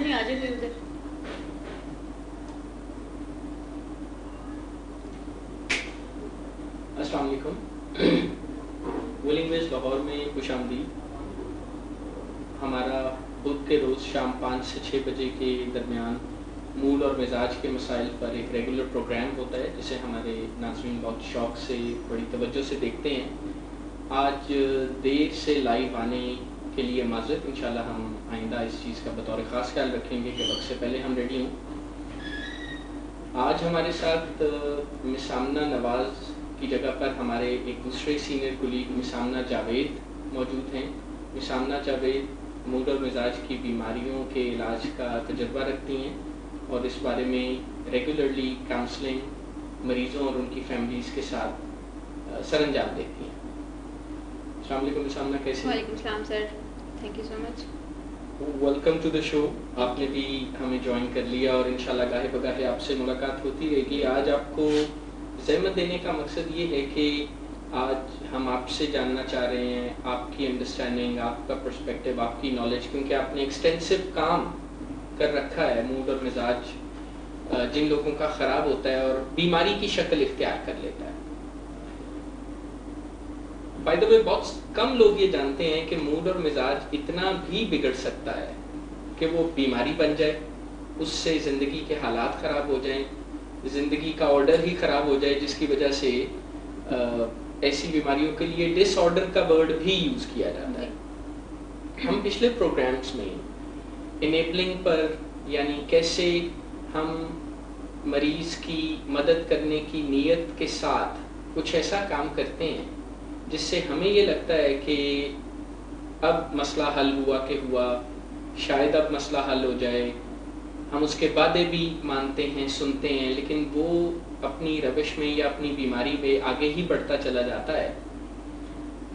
نہیں آ جائے ادھر. السلام علیکم. ویلنگ ویز لاہور میں خوش آمدید. ہمارا بدھ کے روز شام 5 سے 6 بجے کے درمیان موڈ اور مزاج کے مسائل پر ایک ریگولر پروگرام ہوتا ہے جسے ہمارے ناظرین بہت شوق سے بڑی توجہ سے دیکھتے ہیں. آج دیر سے لائیو آنے کے لیے معذرت. انشاءاللہ ہم آئندہ اس چیز کا بطور خاص خیال رکھیں گے کہ وقت سے پہلے ہم ریڈی ہوں. آج ہمارے ساتھ مس آمنہ نواز کی جگہ پر ہمارے ایک دوسرے سینئر کولیگ مس آمنہ جاوید موجود ہیں. مس آمنہ جاوید موڈ اور مزاج کی بیماریوں کے علاج کا تجربہ رکھتی ہیں اور اس بارے میں ریگولرلی کاؤنسلنگ مریضوں اور ان کی فیملیز کے ساتھ سر انجام دیتی ہیں. السلام علیکم مس آمنہ، کیسے ہیں؟ وعلیکم السلام sir, thank you so much. Welcome to the show. آپ نے بھی ہمیں جوائن کر لیا اور انشاءاللہ گاہے بگاہے آپ سے ملاقات ہوتی رہے گی. آج آپ کو زحمت دینے کا مقصد یہ ہے کہ آج ہم آپ سے جاننا چاہ رہے ہیں آپ کی انڈرسٹینڈنگ، آپ کا پرسپیکٹیو، آپ کی نالج، کیونکہ آپ نے ایکسٹینسو کام کر رکھا ہے. موڈ اور مزاج جن لوگوں کا خراب ہوتا ہے اور بیماری کی شکل اختیار کر لیتا ہے. بائی دا وے بہت کم لوگ یہ جانتے ہیں کہ موڈ اور مزاج اتنا بھی بگڑ سکتا ہے کہ وہ بیماری بن جائے، اس سے زندگی کے حالات خراب ہو جائیں، زندگی کا آرڈر ہی خراب ہو جائے، جس کی وجہ سے ایسی بیماریوں کے لیے ڈس آرڈر کا ورڈ بھی یوز کیا جاتا ہے. ہم پچھلے پروگرامز میں انیبلنگ پر، یعنی کیسے ہم مریض کی مدد کرنے کی نیت کے ساتھ کچھ ایسا کام کرتے ہیں جس سے ہمیں یہ لگتا ہے کہ اب مسئلہ حل ہوا کہ ہوا، شاید اب مسئلہ حل ہو جائے. ہم اس کے وعدے بھی مانتے ہیں، سنتے ہیں، لیکن وہ اپنی روش میں یا اپنی بیماری میں آگے ہی بڑھتا چلا جاتا ہے.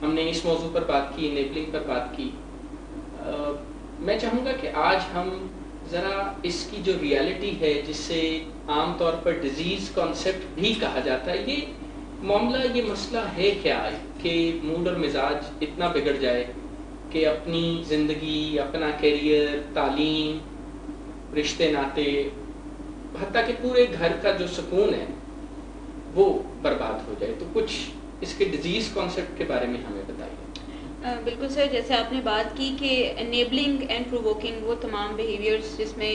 ہم نے اس موضوع پر بات کی، انیبلنگ پر بات کی. میں چاہوں گا کہ آج ہم ذرا اس کی جو ریالٹی ہے، جس سے عام طور پر ڈیزیز کانسیپٹ بھی کہا جاتا ہے، یہ معاملہ، یہ مسئلہ ہے کیا کہ موڈ اور مزاج اتنا بگڑ جائے کہ اپنی زندگی، اپنا کیریئر، تعلیم، رشتے ناطے، حتیٰ کہ پورے گھر کا جو سکون ہے وہ برباد ہو جائے. تو کچھ اس کے ڈیزیز کانسیپٹ کے بارے میں ہمیں بتائیے. بالکل سر، جیسے آپ نے بات کی کہ انیبلنگ اینڈ پرووکنگ وہ تمام بیہیویئرس جس میں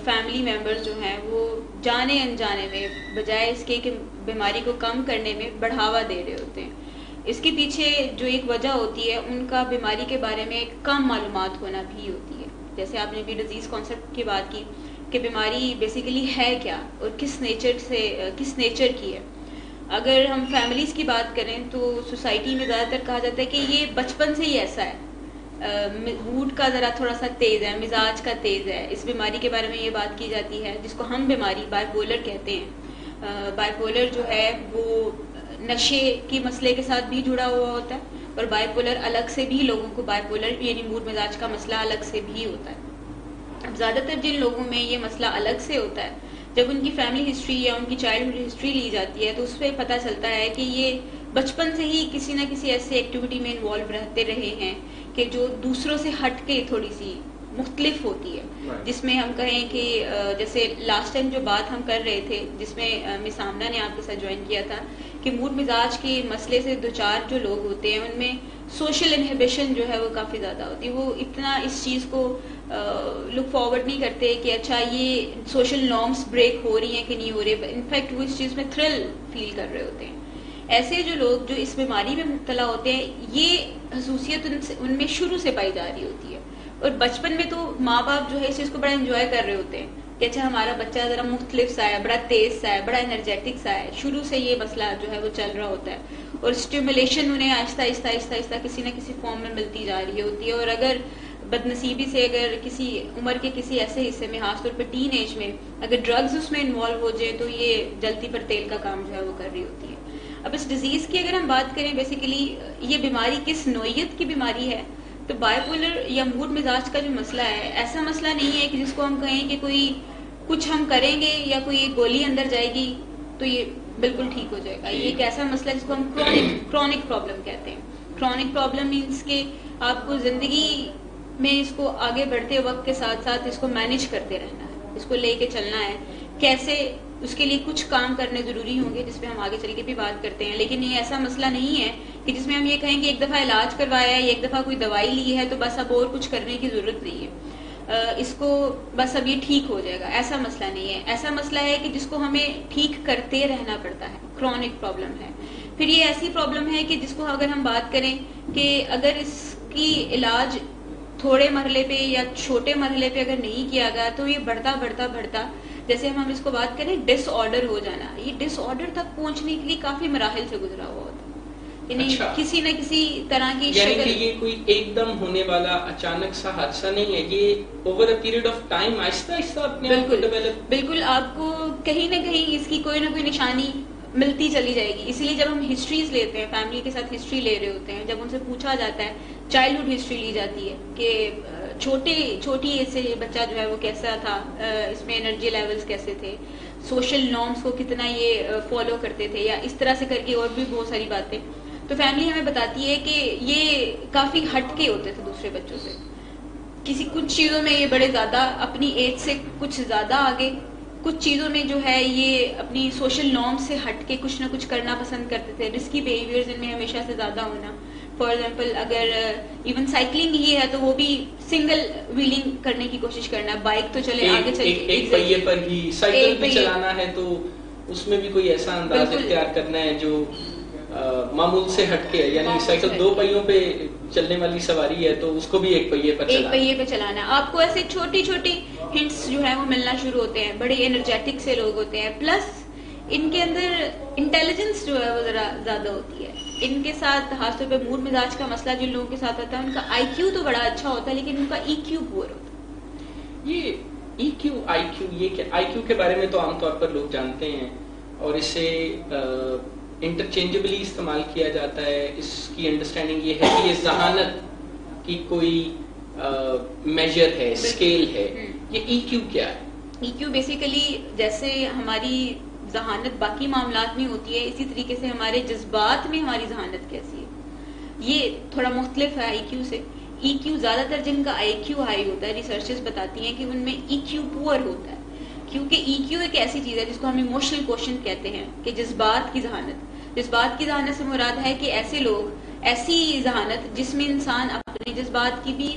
فیملی ممبرز جو ہیں وہ جانے انجانے میں بجائے اس کے کہ بیماری کو کم کرنے میں بڑھاوا دے رہے ہوتے ہیں. اس کے پیچھے جو ایک وجہ ہوتی ہے ان کا بیماری کے بارے میں کم معلومات ہونا بھی ہوتی ہے. جیسے آپ نے بھی ڈیزیز کانسیپٹ کی بات کی کہ بیماری بیسیکلی ہے کیا اور کس نیچر کی ہے. اگر ہم فیملیز کی بات کریں تو سوسائٹی میں زیادہ تر کہا جاتا ہے کہ یہ بچپن سے ہی ایسا ہے، موڈ کا ذرا تھوڑا سا تیز ہے، مزاج کا تیز ہے. اس بیماری کے بارے میں یہ بات کی جاتی ہے جس کو ہم بیماری بائی پولر کہتے ہیں. بائی پولر جو ہے وہ نشے کی مسئلے کے ساتھ بھی جڑا ہوا ہوتا ہے اور بائی پولر الگ سے بھی لوگوں کو بائی پولر یعنی موڈ مزاج کا مسئلہ الگ سے بھی ہوتا ہے. اب زیادہ تر جن لوگوں میں یہ مسئلہ الگ سے ہوتا ہے، جب ان کی فیملی ہسٹری یا ان کی چائلڈ ہوڈ ہسٹری لی جاتی ہے تو اس پہ پتہ چلتا ہے کہ یہ بچپن سے ہی کسی نہ کسی ایسے ایکٹیویٹی میں انوالو رہتے رہے ہیں کہ جو دوسروں سے ہٹ کے تھوڑی سی مختلف ہوتی ہے. جس میں ہم کہیں کہ جیسے لاسٹ ٹائم جو بات ہم کر رہے تھے جس میں مس آمنہ نے آپ کے ساتھ جوائن کیا تھا کہ موڈ مزاج کے مسئلے سے دوچار جو لوگ ہوتے ہیں ان میں سوشل انہیبیشن جو ہے وہ کافی زیادہ ہوتی ہے. وہ اتنا اس چیز کو لک فارورڈ نہیں کرتے کہ اچھا یہ سوشل نارمس بریک ہو رہی ہیں کہ نہیں ہو رہی. انفیکٹ وہ اس چیز میں تھرل فیل کر رہے ہوتے ہیں. ایسے جو لوگ جو اس بیماری میں مبتلا ہوتے ہیں یہ خصوصیت ان میں شروع سے پائی جا رہی ہوتی ہے اور بچپن میں تو ماں باپ جو ہے اس چیز کو بڑا انجوائے کر رہے ہوتے ہیں کہ اچھا ہمارا بچہ ذرا مختلف سا ہے، بڑا تیز سا ہے، بڑا انرجیٹک سا ہے. شروع سے یہ مسئلہ جو ہے وہ چل رہا ہوتا ہے اور اسٹیمولیشن انہیں آہستہ آہستہ آہستہ آہستہ کسی نہ کسی فارم میں ملتی جا رہی ہوتی ہے. اور اگر بدنصیبی سے اگر کسی عمر کے کسی ایسے حصے میں، خاص طور پہ ٹین ایج میں اگر ڈرگز اس میں انوالو ہو جائے تو یہ جلتی پر تیل کا کام جو ہے وہ کر رہی ہوتی ہے. اب اس ڈیزیز کی اگر ہم بات کریں بیسیکلی یہ بیماری کس نوعیت کی بیماری ہے تو بائی پولر یا موڈ مزاج کا جو مسئلہ ہے ایسا مسئلہ نہیں ہے کہ جس کو ہم کہیں کہ کوئی کچھ ہم کریں گے یا کوئی گولی اندر جائے گی تو یہ بالکل ٹھیک ہو جائے گا. یہ ایک ایسا مسئلہ جس کو ہم کرونک پرابلم کہتے ہیں. کرونک پرابلم مینس کہ آپ کو زندگی میں اس کو آگے بڑھتے وقت کے ساتھ ساتھ اس کو مینیج کرتے رہنا ہے, اس کو لے کے چلنا ہے. کیسے, اس کے لیے کچھ کام کرنے ضروری ہوں گے جس پہ ہم آگے چل کے بھی بات کرتے ہیں, لیکن یہ ایسا مسئلہ نہیں ہے کہ جس میں ہم یہ کہیں کہ ایک دفعہ علاج کروایا ہے یا ایک دفعہ کوئی دوائی لی ہے تو بس اب اور کچھ کرنے کی ضرورت نہیں ہے, اس کو بس اب یہ ٹھیک ہو جائے گا. ایسا مسئلہ نہیں ہے. ایسا مسئلہ ہے کہ جس کو ہمیں ٹھیک کرتے رہنا پڑتا ہے, کرونک پرابلم ہے. پھر یہ ایسی پرابلم ہے کہ جس کو اگر ہم بات کریں کہ اگر اس کی علاج تھوڑے مرحلے پہ یا چھوٹے مرحلے پہ اگر نہیں کیا گیا تو یہ بڑھتا بڑھتا بڑھتا, جیسے ہم اس کو بات کریں ڈس آرڈر ہو جانا, یہ ڈس آرڈر تک پہنچنے کے لیے کافی مراحل سے گزرا ہوا ہوتا ہے. یعنی کسی نہ کسی طرح کی یعنی کہ یہ کوئی ایک دم ہونے والا اچانک سا حادثہ نہیں ہے, یہ over a period of time آہستہ آہستہ اپنے آپ کو ڈیولپ. بالکل, آپ کو کہیں نہ کہیں اس کی کوئی نہ کوئی نشانی ملتی چلی جائے گی. اسی لیے جب ہم ہسٹریز لیتے ہیں, فیملی کے ساتھ ہسٹری لے رہے ہوتے ہیں, جب ان سے پوچھا جاتا ہے, چائلڈہڈ ہسٹری لی جاتی ہے کہ چھوٹی ایج سے بچہ جو ہے وہ کیسا تھا, اس میں انرجی لیولز کیسے تھے, سوشل نارمز کو کتنا یہ فالو کرتے تھے, یا اس طرح سے کر کے اور بھی بہت ساری باتیں, تو فیملی ہمیں بتاتی ہے کہ یہ کافی ہٹ کے ہوتے تھے دوسرے بچوں سے. کچھ چیزوں میں یہ بڑے زیادہ اپنی ایج سے کچھ زیادہ آگے, کچھ چیزوں میں جو ہے یہ اپنی سوشل نارم سے ہٹ کے کچھ نہ کچھ کرنا پسند کرتے تھے. رسکی بیہیویئرز ان میں ہمیشہ سے زیادہ ہونا. فار ایگزامپل اگر ایون سائیکلنگ ہی ہے تو وہ بھی سنگل ویلنگ کرنے کی کوشش کرنا, بائک تو چلے آگے چلے ایک پہیے پر ہی, سائیکل بھی چلانا ہے تو اس میں بھی کوئی ایسا انداز اختیار کرنا ہے جو معمول سے ہٹ کے, یعنی سائیکل دو پہیوں پہ چلنے والی سواری ہے تو اس کو بھی ایک پہیے پہ چلانا. آپ کو ایسے چھوٹی چھوٹی ہنٹس جو ہے وہ ملنا شروع ہوتے ہیں. بڑے انرجیٹک سے لوگ ہوتے ہیں, پلس ان کے اندر انٹیلیجنس جو ہے وہ ذرا زیادہ ہوتی ہے. ان کے ساتھ خاص طور پہ موڈ مزاج کا مسئلہ جن لوگوں کے ساتھ ہوتا ہے, ان کا آئی کیو تو بڑا اچھا ہوتا ہے لیکن ان کا ای کیو پور ہوتا ہے. یہ ای کیو آئی کیو, یہ آئی کیو کے بارے میں تو عام طور پر لوگ جانتے ہیں اور اسے انٹرچینجبلی استعمال کیا جاتا ہے. اس کی انڈرسٹینڈنگ یہ ہے کہ یہ ذہانت کی کوئی میجر ہے, اسکیل ہے. یہ ای کیو کیا ہے؟ ای کیو بیسیکلی جیسے ہماری ذہانت باقی معاملات میں ہوتی ہے, اسی طریقے سے ہمارے جذبات میں ہماری ذہانت کیسی ہے, یہ تھوڑا مختلف ہے آئی کیو سے. ای کیو زیادہ تر جن کا آئی کیو ہائی ہوتا ہے, ریسرچز بتاتی ہیں کہ ان میں ای کیو پور ہوتا ہے, کیونکہ ای کیو ایک ایسی چیز ہے جس کو ہم ایموشنل کوشنٹ کہتے ہیں, کہ جذبات کی ذہانت. جذبات کی ذہانت سے مراد ہے کہ ایسے لوگ, ایسی ذہانت جس میں انسان اپنے جذبات کی بھی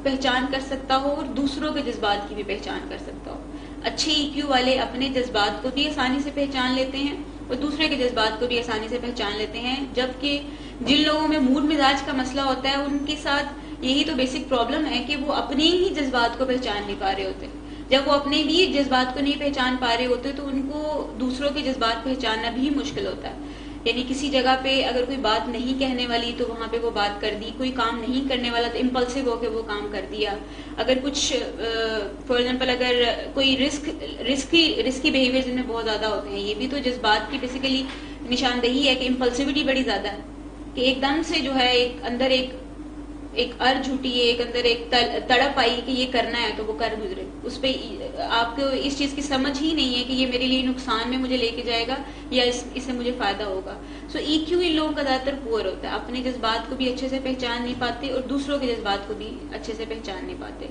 پہچان کر سکتا ہو اور دوسروں کے جذبات کی بھی پہچان کر سکتا ہو. اچھے ای کیو والے اپنے جذبات کو بھی آسانی سے پہچان لیتے ہیں اور دوسرے کے جذبات کو بھی آسانی سے پہچان لیتے ہیں, جبکہ جن لوگوں میں موڈ مزاج کا مسئلہ ہوتا ہے ان کے ساتھ یہی تو بیسک پرابلم ہے کہ وہ اپنے ہی جذبات کو پہچان نہیں پا رہے ہوتے. جب وہ اپنے بھی جذبات کو نہیں پہچان پا رہے ہوتے تو ان کو دوسروں کے جذبات پہچاننا بھی مشکل ہوتا ہے. یعنی کسی جگہ پہ اگر کوئی بات نہیں کہنے والی تو وہاں پہ وہ بات کر دی, کوئی کام نہیں کرنے والا تو امپلسو ہو کے وہ کام کر دیا. اگر کچھ فار ایگزامپل اگر کوئی رسکی بیہیویئر جن میں بہت زیادہ ہوتے ہیں, یہ بھی تو جذبات کی بیسیکلی نشاندہی ہے کہ امپلسیوٹی بڑی زیادہ ہے, کہ ایک دم سے جو ہے اندر ایک ارج اٹھی ہے, ایک اندر ایک تڑپ آئی کہ یہ کرنا ہے تو وہ کر گزرے. اس پہ آپ کو اس چیز کی سمجھ ہی نہیں ہے کہ یہ میرے لیے نقصان میں مجھے لے کے جائے گا یا اس سے مجھے فائدہ ہوگا. سو ای کیو ان لوگوں کا زیادہ تر پور ہوتا ہے, اپنے جذبات کو بھی اچھے سے پہچان نہیں پاتے اور دوسروں کے جذبات کو بھی اچھے سے پہچان نہیں پاتے.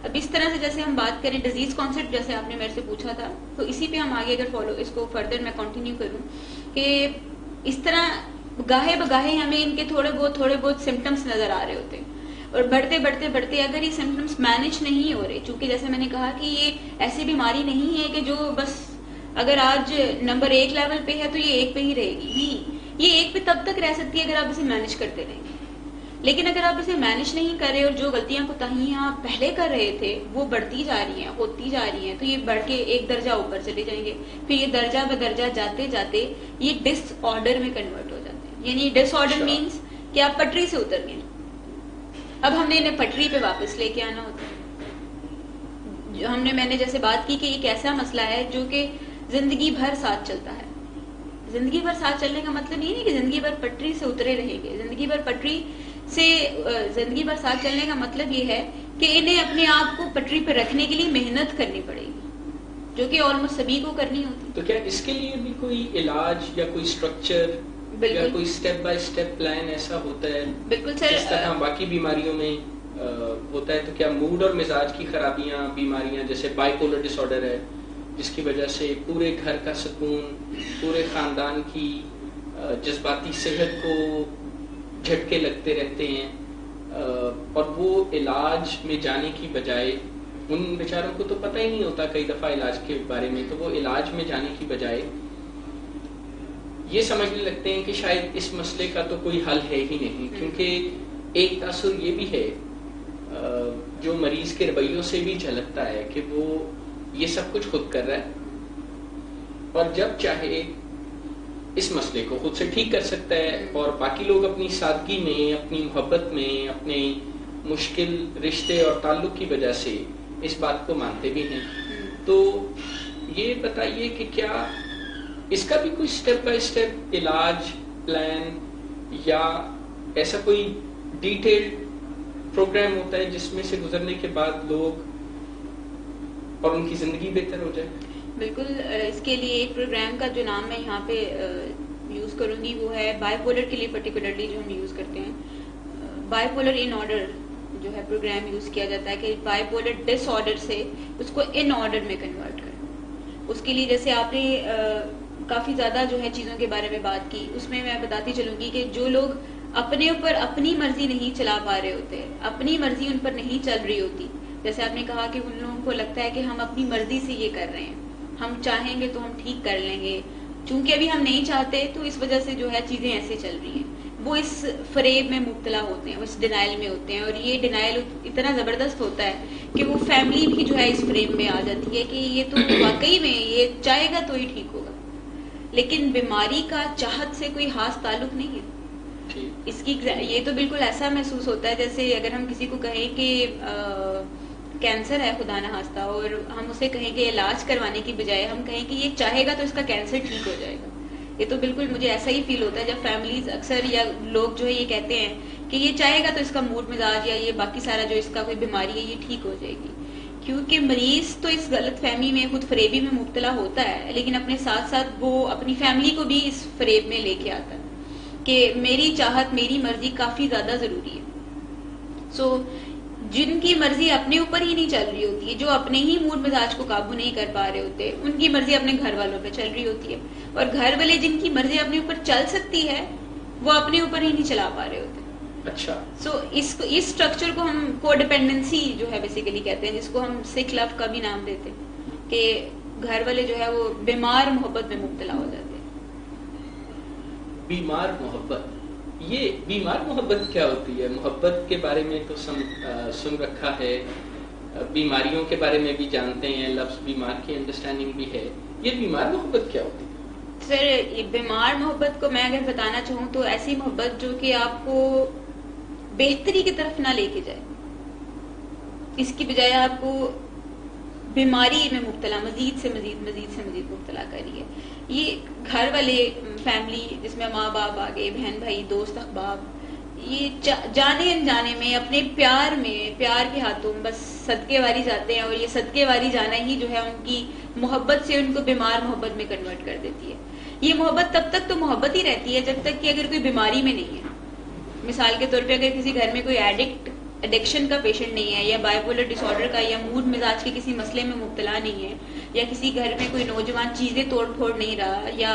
اب اس طرح سے جیسے ہم بات کریں ڈیزیز کانسیپٹ, جیسے آپ نے میرے سے پوچھا تھا, تو اسی پہ ہم آگے اگر اس کو فردر میں کنٹینیو کروں کہ اس طرح گاہے بگاہے ہمیں ان کے تھوڑے بہت سمٹمس نظر آ رہے ہوتے ہیں, اور بڑھتے اگر یہ سمپٹمس مینج نہیں ہو رہے, چونکہ جیسے میں نے کہا کہ یہ ایسی بیماری نہیں ہے کہ جو بس اگر آج نمبر 1 لیول پہ ہے تو یہ 1 پہ ہی رہے گی. نہیں, یہ 1 پہ تب تک رہ سکتی ہے اگر آپ اسے مینج کرتے رہیں گے, لیکن اگر آپ اسے مینج نہیں کر رہے اور جو غلطیاں کوتاہیاں پہلے کر رہے تھے وہ بڑھتی جا رہی ہیں, ہوتی جا رہی ہیں, تو یہ بڑھ کے ایک درجہ اوپر چلے جائیں گے. پھر یہ درجہ بدرجہ جاتے جاتے یہ ڈس آرڈر میں کنورٹ ہو جاتے ہیں. یعنی ڈس آرڈر مینس کہ آپ پٹری سے اتر گئے, اب ہم نے انہیں پٹری پہ واپس لے کے آنا ہوتا ہے. میں نے جیسے بات کی کہ ایک ایسا مسئلہ ہے جو کہ زندگی بھر ساتھ چلتا ہے. زندگی بھر ساتھ چلنے کا مطلب یہ نہیں کہ زندگی بھر پٹری سے اترے رہیں گے. زندگی بھر ساتھ چلنے کا مطلب یہ ہے کہ انہیں اپنے آپ کو پٹری پہ رکھنے کے لیے محنت کرنی پڑے گی, جو کہ آلموسٹ سبھی کو کرنی ہوتی. تو کیا اس کے لیے بھی کوئی علاج یا کوئی اسٹرکچر یا کوئی اسٹیپ بائی اسٹیپ پلان ایسا ہوتا ہے بالکل سر جس طرح باقی بیماریوں میں ہوتا ہے؟ تو کیا موڈ اور مزاج کی خرابیاں، بیماریاں جیسے بائی پولر ڈس آرڈر ہے جس کی وجہ سے پورے گھر کا سکون، پورے خاندان کی جذباتی صحت کو جھٹکے لگتے رہتے ہیں، اور وہ علاج میں جانے کی بجائے، ان بیچاروں کو تو پتہ ہی نہیں ہوتا کئی دفعہ علاج کے بارے میں، تو وہ علاج میں جانے کی بجائے یہ سمجھنے لگتے ہیں کہ شاید اس مسئلے کا تو کوئی حل ہے ہی نہیں، کیونکہ ایک تاثر یہ بھی ہے جو مریض کے رویوں سے بھی جھلکتا ہے کہ وہ یہ سب کچھ خود کر رہا ہے اور جب چاہے اس مسئلے کو خود سے ٹھیک کر سکتا ہے، اور باقی لوگ اپنی سادگی میں، اپنی محبت میں، اپنے مشکل رشتے اور تعلق کی وجہ سے اس بات کو مانتے بھی ہیں۔ تو یہ بتائیے کہ کیا اس کا بھی کوئی سٹیپ بائی سٹیپ علاج پلان یا ایسا کوئی ڈیٹیلڈ پروگرام ہوتا ہے جس میں سے گزرنے کے بعد لوگ اور ان کی زندگی بہتر ہو جائے؟ بالکل، اس کے لیے ایک پروگرام کا جو نام میں یہاں پہ یوز کروں گی وہ ہے بائی پولر کے لیے پرٹیکولرلی جو ہم یوز کرتے ہیں، بائی پولر ان آرڈر جو ہے پروگرام یوز کیا جاتا ہے کہ بائی پولر ڈس آرڈر سے اس کو ان آرڈر میں کنورٹ کریں۔ اس کے لیے جیسے آپ نے کافی زیادہ جو ہے چیزوں کے بارے میں بات کی، اس میں میں بتاتی چلوں گی کہ جو لوگ اپنے اوپر اپنی مرضی نہیں چلا پا رہے ہوتے، اپنی مرضی ان پر نہیں چل رہی ہوتی، جیسے آپ نے کہا کہ ان لوگوں کو لگتا ہے کہ ہم اپنی مرضی سے یہ کر رہے ہیں، ہم چاہیں گے تو ہم ٹھیک کر لیں گے، چونکہ ابھی ہم نہیں چاہتے تو اس وجہ سے جو ہے چیزیں ایسے چل رہی ہیں، وہ اس فریب میں مبتلا ہوتے ہیں، اس ڈینائل میں ہوتے ہیں، اور یہ ڈینائل اتنا زبردست ہوتا ہے کہ وہ فیملی بھی جو ہے اس فریب میں آ جاتی ہے کہ یہ تو واقعی میں یہ چاہے گا تو ہی ٹھیک ہوگا، لیکن بیماری کا چاہت سے کوئی خاص تعلق نہیں ہے۔ اس کی یہ تو بالکل ایسا محسوس ہوتا ہے جیسے اگر ہم کسی کو کہیں کہ کینسر ہے خدا نہ خواستہ، اور ہم اسے کہیں کہ علاج کروانے کی بجائے ہم کہیں کہ یہ چاہے گا تو اس کا کینسر ٹھیک ہو جائے گا۔ یہ تو بالکل مجھے ایسا ہی فیل ہوتا ہے جب فیملیز اکثر یا لوگ جو ہے یہ کہتے ہیں کہ یہ چاہے گا تو اس کا موڈ مزاج یا یہ باقی سارا جو اس کا کوئی بیماری ہے یہ ٹھیک ہو جائے گی، کیونکہ مریض تو اس غلط فہمی میں، خود فریبی میں مبتلا ہوتا ہے، لیکن اپنے ساتھ ساتھ وہ اپنی فیملی کو بھی اس فریب میں لے کے آتا ہے کہ میری چاہت، میری مرضی کافی زیادہ ضروری ہے۔ سو جن کی مرضی اپنے اوپر ہی نہیں چل رہی ہوتی ہے، جو اپنے ہی موڈ مزاج کو قابو نہیں کر پا رہے ہوتے، ان کی مرضی اپنے گھر والوں پہ چل رہی ہوتی ہے، اور گھر والے جن کی مرضی اپنے اوپر چل سکتی ہے وہ اپنے اوپر ہی نہیں چلا پا رہے ہوتے۔ اچھا، سو اس اسٹرکچر کو ہم کو ڈیپینڈنسی جو ہے بیسیکلی کہتے ہیں، جس کو ہم سکھ لو کا بھی نام دیتے ہیں، کہ گھر والے جو ہے وہ بیمار محبت میں مبتلا ہو جاتے ہیں۔ بیمار محبت، یہ بیمار محبت کیا ہوتی ہے؟ محبت کے بارے میں تو سن رکھا ہے، بیماریوں کے بارے میں بھی جانتے ہیں، لفظ بیمار کی انڈرسٹینڈنگ بھی ہے، یہ بیمار محبت کیا ہوتی ہے؟ سر، یہ بیمار محبت کو میں اگر بتانا چاہوں تو ایسی محبت جو کہ آپ کو بہتری کی طرف نہ لے کے جائے، اس کی بجائے آپ کو بیماری میں مبتلا، مزید سے مزید مبتلا کری ہے۔ یہ گھر والے، فیملی جس میں ماں باپ آگے، بہن بھائی، دوست احباب، یہ جانے انجانے میں اپنے پیار میں، پیار کے ہاتھوں بس صدقے واری جاتے ہیں، اور یہ صدقے واری جانا ہی جو ہے ان کی محبت سے ان کو بیمار محبت میں کنورٹ کر دیتی ہے۔ یہ محبت تب تک تو محبت ہی رہتی ہے جب تک کہ اگر کوئی بیماری میں نہیں ہے۔ مثال کے طور پہ اگر کسی گھر میں کوئی ایڈکشن کا پیشنٹ نہیں ہے، یا بائی پولر ڈس آرڈر کا، یا موڈ مزاج کے کسی مسئلے میں مبتلا نہیں ہے، یا کسی گھر میں کوئی نوجوان چیزیں توڑ پھوڑ نہیں رہا، یا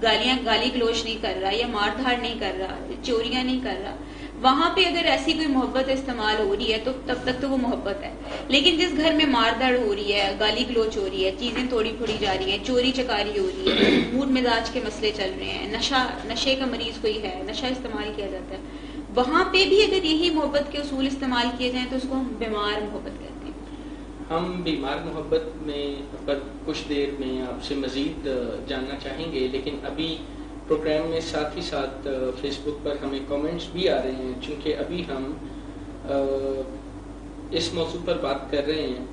گالی گلوچ نہیں کر رہا، یا مار دھاڑ نہیں کر رہا، چوریاں نہیں کر رہا، وہاں پہ اگر ایسی کوئی محبت استعمال ہو رہی ہے تو تب تک تو وہ محبت ہے۔ لیکن جس گھر میں مار دھاڑ ہو رہی ہے، گالی گلوچ ہو رہی ہے، چیزیں توڑی پھوڑی جا رہی ہیں، چوری چکاری ہو رہی ہے، موڈ مزاج کے مسئلے چل رہے ہیں، نشے کا مریض کوئی ہے، نشہ استعمال کیا جاتا ہے، وہاں پہ بھی اگر یہی محبت کے اصول استعمال کیے جائیں تو اس کو ہم بیمار محبت کہتے ہیں۔ ہم بیمار محبت میں پر کچھ دیر میں آپ سے مزید جاننا چاہیں گے، لیکن ابھی پروگرام میں ساتھ ہی ساتھ فیس بک پر ہمیں کامنٹس بھی آ رہے ہیں، چونکہ ابھی ہم اس موضوع پر بات کر رہے ہیں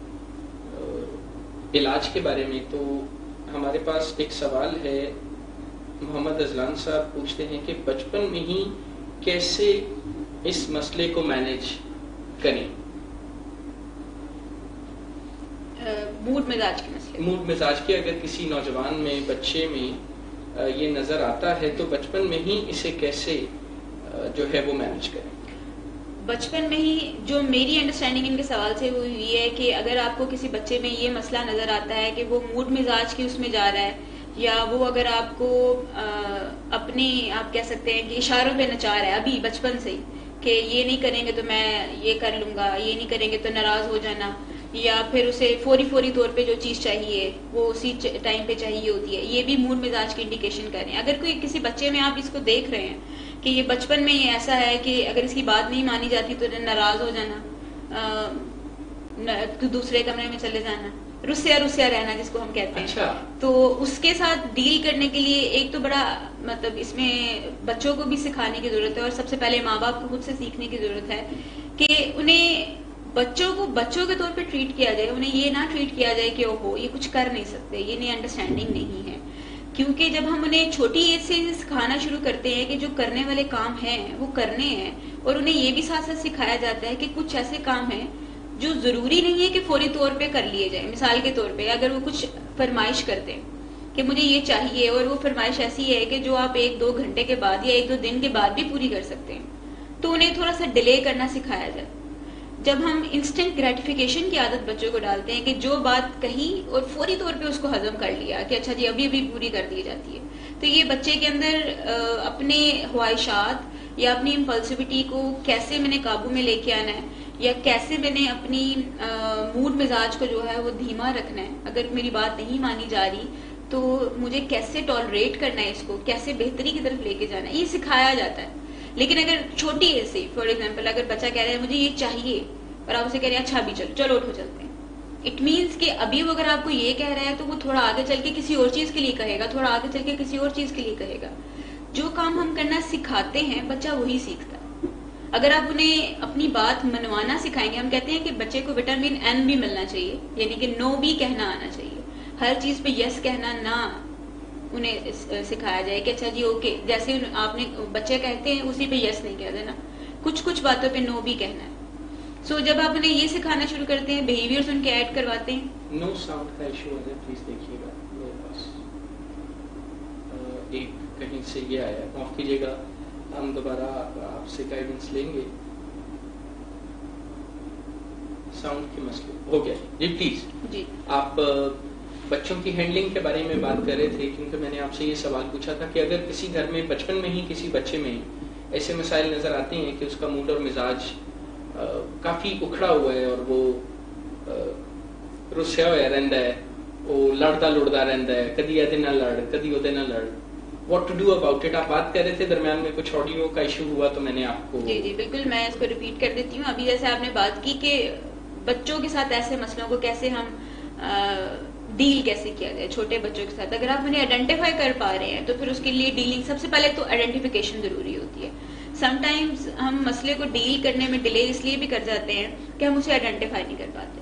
علاج کے بارے میں، تو ہمارے پاس ایک سوال ہے۔ محمد اذلان صاحب پوچھتے ہیں کہ بچپن میں ہی کیسے اس مسئلے کو مینیج کریں؟ موڈ مزاج کے مسئلے، موڈ مزاج کے اگر کسی نوجوان میں، بچے میں یہ نظر آتا ہے تو بچپن میں ہی اسے کیسے جو ہے وہ مینج کریں؟ بچپن میں ہی جو میری انڈرسٹینڈنگ ان کے سوال سے وہ یہ ہے کہ اگر آپ کو کسی بچے میں یہ مسئلہ نظر آتا ہے کہ وہ موڈ مزاج کی اس میں جا رہا ہے، یا وہ اگر آپ کو اپنی آپ کہہ سکتے ہیں کہ اشاروں پہ نچا رہا ہے ابھی بچپن سے ہی کہ یہ نہیں کریں گے تو میں یہ کر لوں گا، یہ نہیں کریں گے تو ناراض ہو جانا، یا پھر اسے فوری طور پہ جو چیز چاہیے وہ اسی ٹائم پہ چاہیے ہوتی ہے، یہ بھی موڈ مزاج کی انڈیکیشن کر رہے ہیں. اگر کوئی کسی بچے میں آپ اس کو دیکھ رہے ہیں کہ یہ بچپن میں یہ ایسا ہے کہ اگر اس کی بات نہیں مانی جاتی تو ناراض ہو جانا، دوسرے کمرے میں چلے جانا، رسیا رہنا جس کو ہم کہتے ہیں. اچھا. تو اس کے ساتھ ڈیل کرنے کے لیے ایک تو بڑا مطلب اس میں بچوں کو بھی سکھانے کی ضرورت ہے، اور سب سے پہلے ماں باپ کو خود سے سیکھنے کی ضرورت ہے کہ انہیں بچوں کو بچوں کے طور پہ ٹریٹ کیا جائے، انہیں یہ نہ ٹریٹ کیا جائے کہ اوہو یہ کچھ کر نہیں سکتے، یہ نہیں انڈرسٹینڈنگ نہیں ہے. کیونکہ جب ہم انہیں چھوٹی ایج سے سکھانا شروع کرتے ہیں کہ جو کرنے والے کام ہیں وہ کرنے ہیں، اور انہیں یہ بھی ساتھ ساتھ سکھایا جاتا ہے کہ کچھ ایسے کام ہیں جو ضروری نہیں ہے کہ فوری طور پہ کر لیے جائیں. مثال کے طور پہ اگر وہ کچھ فرمائش کرتے ہیں کہ مجھے یہ چاہیے، اور وہ فرمائش ایسی ہے کہ جو آپ 1-2 گھنٹے کے بعد یا 1-2 دن کے بعد بھی پوری کر سکتے ہیں، تو انہیں تھوڑا سا ڈیلے کرنا سکھایا جائے. جب ہم انسٹنٹ گریٹیفیکیشن کی عادت بچوں کو ڈالتے ہیں کہ جو بات کہی اور فوری طور پہ اس کو ہضم کر لیا کہ اچھا جی ابھی پوری کر دی جاتی ہے، تو یہ بچے کے اندر اپنے خواہشات یا اپنی امپلسیوٹی کو کیسے میں نے قابو میں لے کے آنا ہے، یا کیسے میں نے اپنی موڈ مزاج کو جو ہے وہ دھیما رکھنا ہے. اگر میری بات نہیں مانی جا رہی تو مجھے کیسے ٹالریٹ کرنا ہے، اس کو کیسے بہتری کی طرف لے کے جانا ہے، یہ سکھایا جاتا ہے. لیکن اگر چھوٹی ایج سے فار ایگزامپل اگر بچہ کہہ رہا ہے مجھے یہ چاہیے، اور آپ اسے کہہ رہے ہیں اچھا ابھی چلو اٹھو چلتے ہیں، اٹ مینس کہ ابھی وہ اگر آپ کو یہ کہہ رہا ہے تو وہ تھوڑا آگے چل کے کسی اور چیز کے لیے کہے گا، تھوڑا آگے چل کے کسی اور چیز کے لیے کہے گا. جو کام ہم کرنا سکھاتے ہیں بچہ وہی سیکھتا ہے. اگر آپ انہیں اپنی بات منوانا سکھائیں گے، ہم کہتے ہیں کہ بچے کو وٹامن این بھی ملنا چاہیے، یعنی کہ نو بھی کہنا آنا چاہیے. ہر چیز پہ یس کہنا نہ انہیں سکھایا جائے کہ اچھا جی اوکے، جیسے آپ نے بچے کہتے ہیں اسی پہ یس نہیں کہہ دینا، کچھ باتوں پہ نو بھی کہنا ہے. سو جب آپ انہیں یہ سکھانا شروع کرتے ہیں، بیہیویئرز ان کے ایڈ کرواتے ہیں. نو ساؤنڈ کا ایشو ہے، پلیز دیکھیے گا میرے پاس ایک کہیں سے یہ آیا، معاف کیجیے گا، ہم دوبارہ آپ سے گائیڈنس لیں گے. ساؤنڈ کے مسئلے ہو گیا جی. پلیز جی آپ بچوں کی ہینڈلنگ کے بارے میں بات کر رہے تھے، کیونکہ میں نے آپ سے یہ سوال پوچھا تھا کہ اگر کسی گھر میں بچپن میں ہی کسی بچے میں ایسے مسائل نظر آتے ہیں کہ اس کا موڈ اور مزاج کافی اکھڑا ہوا ہے، اور وہ رسیا ہوا رہتا ہے، وہ لڑتا رہتا ہے، کدی یہ نہ لڑ کدی وہ نہ لڑ، what to do about it. آپ بات کر رہے تھے درمیان میں کچھ آڈیو کا ایشو ہوا تو میں نے آپ کو جی بالکل میں اس کو ریپیٹ کر دیتی ہوں. ابھی جیسے آپ نے بات کی کہ بچوں کے ساتھ ایسے مسئلوں کو کیسے ہم ڈیل کیسے کیا جائے چھوٹے بچوں کے ساتھ. اگر آپ انہیں آئیڈینٹیفائی کر پا رہے ہیں تو پھر اس کے لیے ڈیلنگ سب سے پہلے تو آئیڈینٹیفیکیشن ضروری ہوتی ہے. سم ٹائمز ہم مسئلے کو ڈیل کرنے میں ڈیلے اس لیے بھی کر جاتے ہیں کہ ہم اسے آئیڈینٹیفائی نہیں کر پاتے،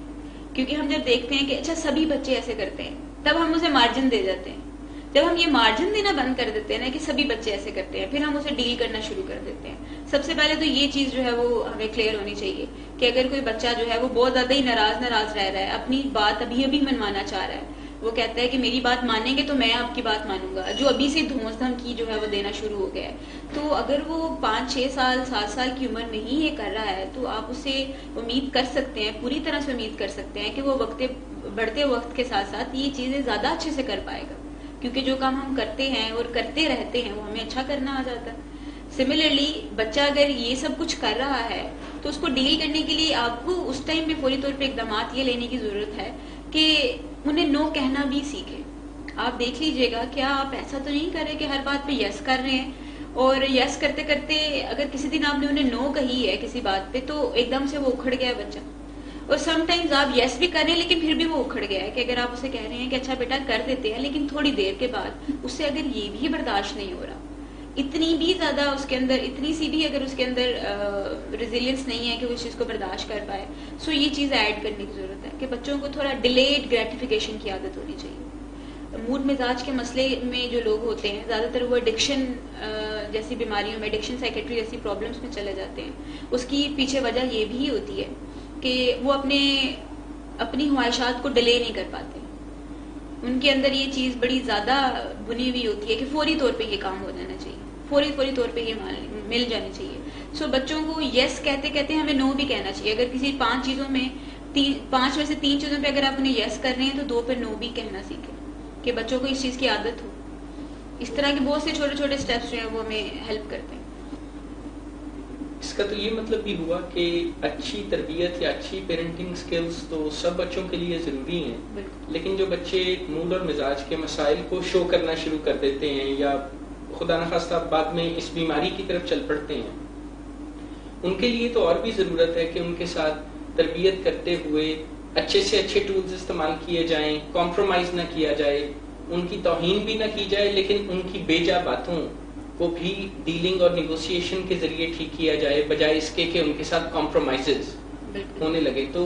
کیونکہ ہم جب دیکھتے ہیں کہ اچھا سبھی بچے ایسے کرتے ہیں تب ہم اسے مارجن دے جاتے ہیں. جب ہم یہ مارجن دینا بند کر دیتے ہیں نا کہ سبھی بچے ایسے کرتے ہیں، پھر ہم اسے ڈیل کرنا شروع کر دیتے ہیں. سب سے پہلے تو یہ چیز جو ہے وہ ہمیں کلیئر ہونی چاہیے کہ اگر کوئی بچہ جو ہے وہ بہت زیادہ ہی ناراض رہ رہا ہے، اپنی بات ابھی منوانا چاہ رہا ہے، وہ کہتا ہے کہ میری بات مانیں گے تو میں آپ کی بات مانوں گا، جو ابھی سے دھوس دھمکی جو ہے وہ دینا شروع ہو گیا ہے، تو اگر وہ 5-6 سال 7 سال کی عمر میں ہی یہ کر رہا ہے تو آپ اسے امید کر سکتے ہیں، پوری طرح سے امید کر سکتے ہیں کہ وہ بڑھتے وقت کے ساتھ ساتھ یہ چیزیں زیادہ اچھے سے کر پائے گا، کیونکہ جو کام ہم کرتے ہیں اور کرتے رہتے ہیں وہ ہمیں اچھا کرنا آ جاتا ہے. سملرلی بچہ اگر یہ سب کچھ کر رہا ہے تو اس کو ڈیل کرنے کے لیے آپ کو اس ٹائم پہ فوری طور پہ اقدامات یہ لینے کی ضرورت ہے کہ انہیں نو کہنا بھی سیکھیں. آپ دیکھ لیجئے گا کیا آپ ایسا تو نہیں کر رہے کہ ہر بات پہ یس کر رہے ہیں، اور یس کرتے کرتے اگر کسی دن آپ نے انہیں نو کہی ہے کسی بات پہ تو ایک دم سے وہ اکھڑ گیا بچہ. اور سم ٹائمز آپ یس بھی کر رہے ہیں لیکن پھر بھی وہ اکھڑ گیا ہے کہ اگر آپ اسے کہہ رہے ہیں کہ اچھا بیٹا کر دیتے ہیں، لیکن تھوڑی دیر کے بعد اس سے اگر یہ بھی برداشت نہیں ہو رہا، اتنی بھی زیادہ اس کے اندر اتنی سی بھی اگر اس کے اندر ریزیلینس نہیں ہے کہ وہ اس چیز کو برداشت کر پائے، سو یہ چیز ایڈ کرنے کی ضرورت ہے کہ بچوں کو تھوڑا ڈیلیڈ گریٹیفیکیشن کی عادت ہونی چاہیے. موڈ مزاج کے مسئلے میں جو لوگ ہوتے ہیں زیادہ تر وہ ایڈکشن جیسی بیماریوں میں، ایڈکشن سائیکیٹری جیسی پرابلمس میں چلے جاتے ہیں. اس کی پیچھے وجہ یہ بھی ہوتی ہے کہ وہ اپنی خواہشات کو ڈیلے نہیں کر پاتے. ان کے اندر یہ چیز بڑی زیادہ بنی ہوئی ہوتی ہے کہ فوری طور پہ یہ کام ہو جانا چاہیے, فوری طور پہ یہ مل جانی چاہیے. سو بچوں کو یس کہتے کہتے ہمیں نو بھی کہنا چاہیے. اگر کسی 5 چیزوں میں 5 میں سے 3 چیزوں پہ اگر آپ انہیں یس کر رہے ہیں تو 2 پہ نو بھی کہنا سیکھیں, کہ بچوں کو اس چیز کی عادت ہو. اس طرح کے بہت سے چھوٹے چھوٹے اسٹیپس جو ہیں وہ ہمیں ہیلپ کرتے ہیں. اس کا تو یہ مطلب بھی ہوا کہ اچھی تربیت یا اچھی پیرنٹنگ سکلز تو سب بچوں کے لیے ضروری ہیں, لیکن جو بچے موڈ اور مزاج کے مسائل کو شو کرنا شروع کر دیتے ہیں یا خدا نخواستہ بعد میں اس بیماری کی طرف چل پڑتے ہیں, ان کے لیے تو اور بھی ضرورت ہے کہ ان کے ساتھ تربیت کرتے ہوئے اچھے سے اچھے ٹولز استعمال کیے جائیں, کمپرومائز نہ کیا جائے, ان کی توہین بھی نہ کی جائے, لیکن ان کی بے جا باتوں کو بھی ڈیلنگ اور نیگوسیشن کے ذریعے ٹھیک کیا جائے, بجائے اس کے کہ ان کے ساتھ کمپرومائزز ہونے لگے. تو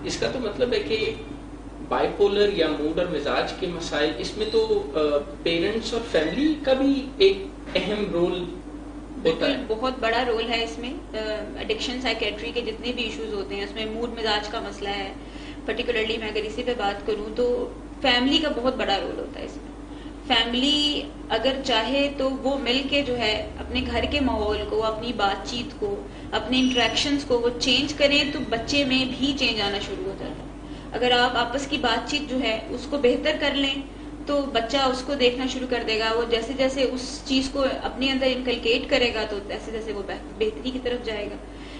اس کا تو مطلب ہے کہ بائی پولر یا موڈ اور مزاج کے مسائل, اس میں تو پیرنٹس اور فیملی کا بھی ایک اہم رول ہوتا ہے. بہت بڑا رول ہے اس میں. ایڈکشن سائیکیٹری کے جتنے بھی ایشوز ہوتے ہیں اس میں موڈ مزاج کا مسئلہ ہے. پرٹیکولرلی میں اگر اسی پہ بات کروں تو فیملی کا بہت بڑا رول ہوتا ہے اس میں. فیملی اگر چاہے تو وہ مل کے جو ہے اپنے گھر کے ماحول کو, اپنی بات چیت کو, اپنے انٹریکشنز کو وہ چینج کریں تو بچے میں بھی چینج آنا شروع ہو جاتا ہے. اگر آپ آپس کی بات چیت جو ہے اس کو بہتر کر لیں تو بچہ اس کو دیکھنا شروع کر دے گا. وہ جیسے جیسے اس چیز کو اپنے اندر انکلکیٹ کرے گا تو جیسے جیسے وہ بہتری کی طرف جائے گا.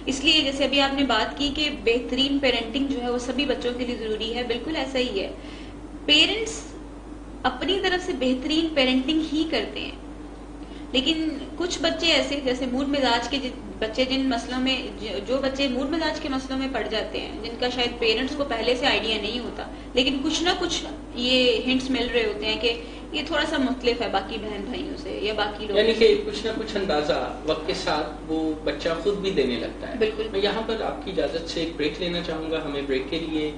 اس لیے جیسے ابھی آپ نے بات کی کہ بہترین پیرنٹنگ جو ہے وہ سبھی بچوں کے لیے ضروری ہے, بالکل ایسا ہی ہے. پیرنٹس اپنی طرف سے بہترین پیرنٹنگ ہی کرتے ہیں, لیکن کچھ بچے ایسے جیسے موڈ مزاج کے بچے, جن مسئلوں میں جو بچے موڈ مزاج کے مسئلوں میں پڑ جاتے ہیں, جن کا شاید پیرنٹس کو پہلے سے آئیڈیا نہیں ہوتا, لیکن کچھ نہ کچھ یہ ہنٹس مل رہے ہوتے ہیں کہ یہ تھوڑا سا مختلف ہے باقی بہن بھائیوں سے یا باقی لوگوں سے, یعنی کہ کچھ نہ کچھ اندازہ وقت کے ساتھ وہ بچہ خود بھی دینے لگتا ہے. بالکل. میں یہاں پر آپ کی اجازت سے ایک بریک لینا چاہوں گا. ہمیں بریک کے لیے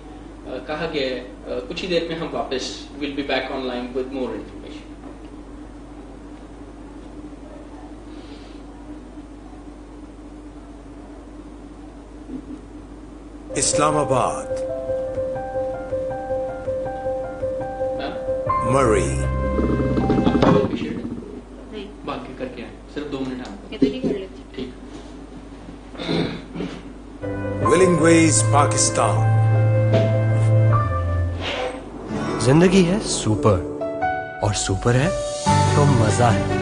کہا گیا ہے کچھ ہی دیر میں ہم واپس will be back online with more information. Islamabad, Murree, باقی کر کے آئے, صرف 2 منٹ آپ ادھر ہی کر لیتے. ٹھیک. ولنگ ویز, پاکستان. زندگی ہے سپر, اور سپر ہے تو مزہ ہے.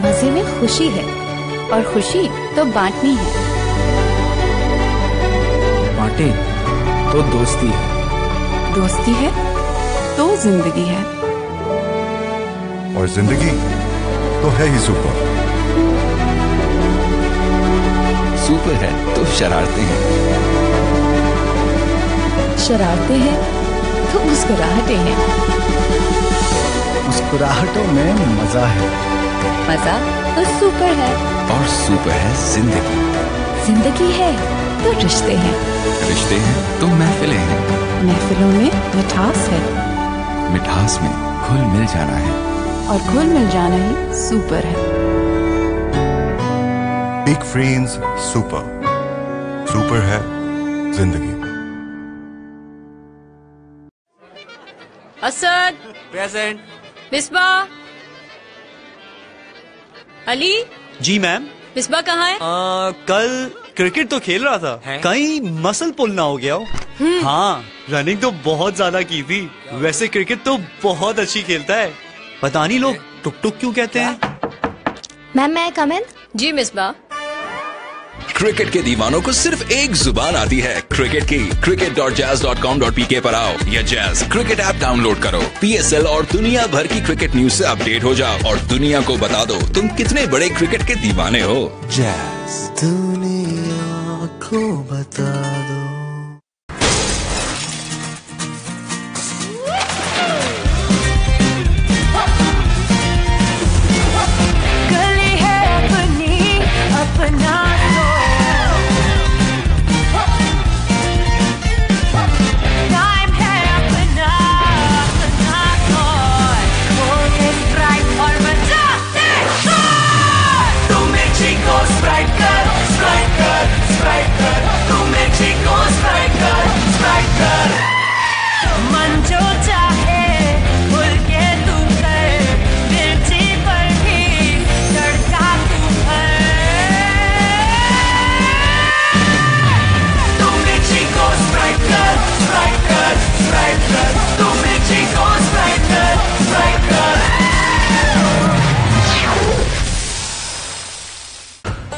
مزے میں خوشی ہے, اور خوشی تو بانٹنی ہے. بانٹیں تو دوستی ہے, دوستی ہے تو زندگی ہے, اور زندگی تو ہے ہی سپر. سپر ہے تو شرارتیں ہیں, شرارتیں ہیں تو مسکراہٹیں ہیں. مسکراہٹوں میں مزہ ہے, مزہ تو سپر ہے, اور سپر ہے زندگی. زندگی ہے تو رشتے ہیں, رشتے ہیں تو محفلیں ہیں, محفلوں میں مٹھاس ہے, مٹھاس میں گھل مل جانا ہے, اور گھل مل جانا ہی سپر ہے. Big friends super. سپر ہے زندگی. اسد پریزنٹ. مصباح. علی. جی میم. مصباح کہاں ہے؟ کل کرکٹ تو کھیل رہا تھا, کہیں مسل پل نہ ہو گیا ہو. ہاں, رننگ تو بہت زیادہ کی تھی. ویسے کرکٹ تو بہت اچھی کھیلتا ہے, پتہ نہیں لوگ ٹک ٹک کیوں کہتے ہیں. میم میں کم ان؟ جی مصباح. کرکٹ کے دیوانوں کو صرف ایک زبان آتی ہے کرکٹ کی. cricket.jazz.com.pk پر آؤ یا جیز کرکٹ ایپ ڈاؤن لوڈ کرو. PSL اور دنیا بھر کی کرکٹ نیوز سے اپڈیٹ ہو جاؤ, اور دنیا کو بتا دو تم کتنے بڑے کرکٹ کے دیوانے ہو. جیز دنیا کو بتا دو. Chico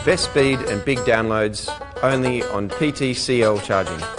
Best speed and big downloads only on PTCL charging.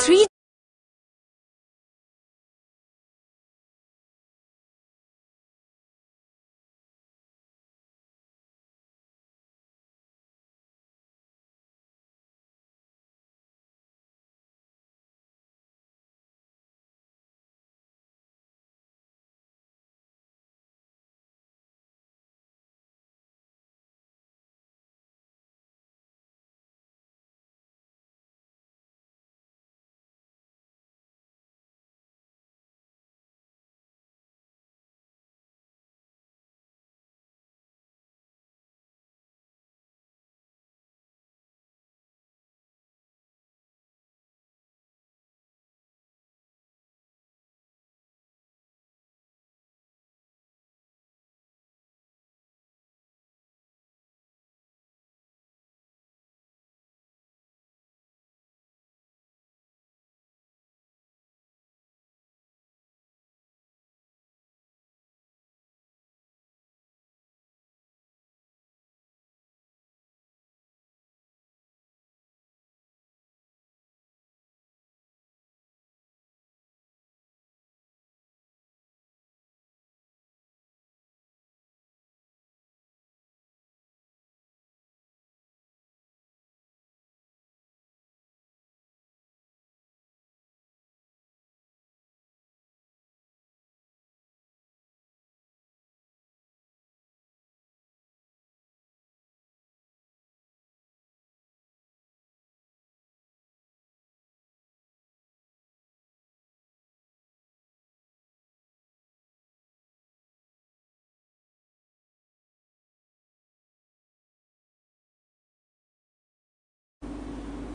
3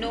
9,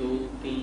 2-3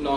9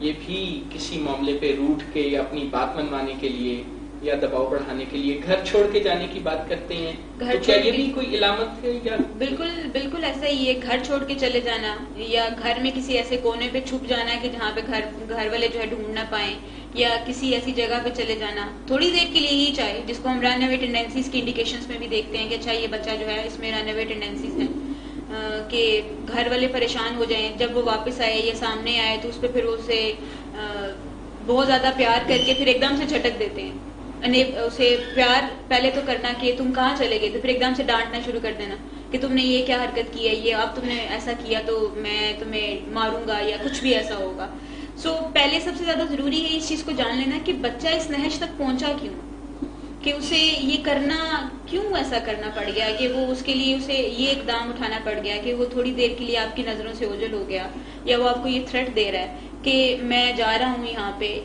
یہ بھی کسی معاملے پہ روٹ کے یا اپنی بات منوانے کے لیے یا دباؤ بڑھانے کے لیے گھر چھوڑ کے جانے کی بات کرتے ہیں، تو کیا یہ بھی کوئی علامت ہے؟ یا بالکل ایسا ہی ہے، گھر چھوڑ کے چلے جانا یا گھر میں کسی ایسے کونے پہ چھپ جانا کہ جہاں پہ گھر والے جو ہے ڈھونڈ نہ پائیں، یا کسی ایسی جگہ پہ چلے جانا تھوڑی دیر کے لیے ہی چاہے، جس کو ہم رن اوے ٹینڈنسیز کی انڈیکیشنز میں بھی دیکھتے ہیں کہ اچھا یہ بچہ جو ہے اس میں رن اوے ٹینڈنسیز ہیں، کہ گھر والے پریشان ہو جائیں، جب وہ واپس آئے یا سامنے آئے تو اس پہ پھر اسے بہت زیادہ پیار کر کے پھر ایک دم سے جھٹک دیتے ہیں، اسے پیار پہلے تو کرنا کہ تم کہاں چلے گئے، تو پھر ایک دم سے ڈانٹنا شروع کر دینا کہ تم نے یہ کیا حرکت کی ہے، یہ اب تم نے ایسا کیا تو میں تمہیں ماروں گا یا کچھ بھی ایسا ہوگا. سو پہلے سب سے زیادہ ضروری ہے اس چیز کو جان لینا کہ بچہ اس نہج تک پہنچا کیوں، کہ اسے یہ کرنا کیوں ایسا کرنا پڑ گیا، کہ وہ اس کے لیے اسے یہ اقدام اٹھانا پڑ گیا کہ وہ تھوڑی دیر کے لیے آپ کی نظروں سے اوجھل ہو گیا، یا وہ آپ کو یہ تھریٹ دے رہا ہے کہ میں جا رہا ہوں یہاں پہ.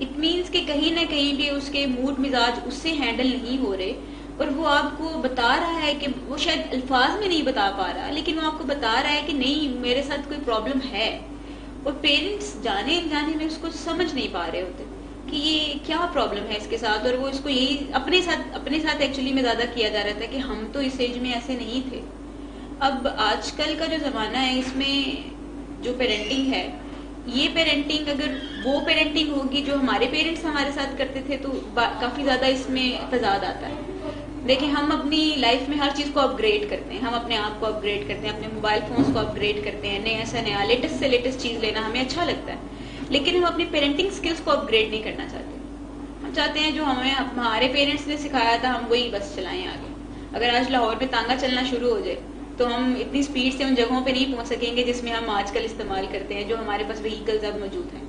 اٹ مینس کہ کہیں نہ کہیں بھی اس کے موڈ مزاج اس سے ہینڈل نہیں ہو رہے، اور وہ آپ کو بتا رہا ہے کہ وہ شاید الفاظ میں نہیں بتا پا رہا، لیکن وہ آپ کو بتا رہا ہے کہ نہیں میرے ساتھ کوئی پرابلم ہے، اور پیرنٹس جانے انجانے میں اس کو سمجھ نہیں پا رہے ہوتے کہ یہ کیا پرابلم ہے اس کے ساتھ، اور وہ اس کو یہی اپنے ساتھ ایکچولی میں زیادہ کیا جا رہا تھا کہ ہم تو اس ایج میں ایسے نہیں تھے. اب آج کل کا جو زمانہ ہے اس میں جو پیرنٹنگ ہے، یہ پیرنٹنگ اگر وہ پیرنٹنگ ہوگی جو ہمارے پیرنٹس ہمارے ساتھ کرتے تھے تو کافی زیادہ اس میں تضاد آتا ہے. دیکھیں ہم اپنی لائف میں ہر چیز کو اپ گریڈ کرتے ہیں، ہم اپنے آپ کو اپ گریڈ کرتے ہیں، اپنے موبائل فونس کو اپ گریڈ کرتے ہیں، نیا سے نیا لیٹسٹ سے لیٹسٹ چیز لینا ہمیں اچھا لگتا ہے، لیکن ہم اپنی پیرنٹنگ سکلز کو اپ گریڈ نہیں کرنا چاہتے. ہم چاہتے ہیں جو ہمیں ہمارے پیرنٹس نے سکھایا تھا ہم وہی بس چلائیں آگے. اگر آج لاہور میں تانگا چلنا شروع ہو جائے تو ہم اتنی سپیڈ سے ان جگہوں پہ نہیں پہنچ سکیں گے جس میں ہم آج کل استعمال کرتے ہیں، جو ہمارے پاس وہیکلز اب موجود ہیں.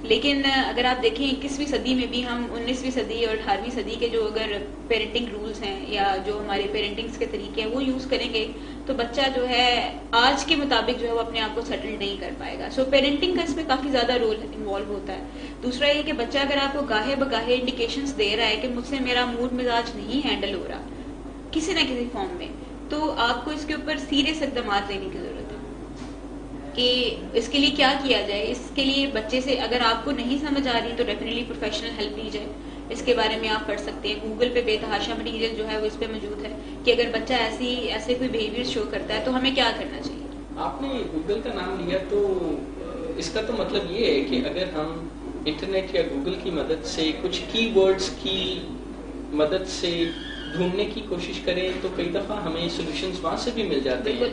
لیکن اگر آپ دیکھیں 21ویں صدی میں بھی ہم 19ویں صدی اور 18ویں صدی کے جو اگر پیرنٹنگ رولز ہیں یا جو ہمارے پیرنٹنگز کے طریقے ہیں وہ یوز کریں گے تو بچہ جو ہے آج کے مطابق جو ہے وہ اپنے آپ کو سیٹل نہیں کر پائے گا. سو پیرنٹنگ کا اس میں کافی زیادہ رول انوالو ہوتا ہے. دوسرا یہ کہ بچہ اگر آپ کو گاہے بگاہے انڈیکیشنز دے رہا ہے کہ مجھ سے میرا موڈ مزاج نہیں ہینڈل ہو رہا کسی نہ کسی فارم میں، تو آپ کو اس کے اوپر سیریس اقدامات لینے کی ضرورت ہے کہ اس کے لیے کیا کیا جائے. اس کے لیے بچے سے اگر آپ کو نہیں سمجھ آ رہی تو ڈیفینیٹلی پروفیشنل ہیلپ لی جائے. اس کے بارے میں آپ پڑھ سکتے ہیں، گوگل پہ بے تحاشا مٹیریل جو ہے وہ اس پہ موجود ہے کہ اگر بچہ ایسے کوئی بیہیویئر شو کرتا ہے تو ہمیں کیا کرنا چاہیے. آپ نے گوگل کا نام لیا تو اس کا تو مطلب یہ ہے کہ اگر ہم انٹرنیٹ یا گوگل کی مدد سے کچھ کی ورڈز کی مدد سے ڈھونڈنے کی کوشش کریں تو کئی دفعہ ہمیں سولوشنز وہاں سے بھی مل جاتے ہیں.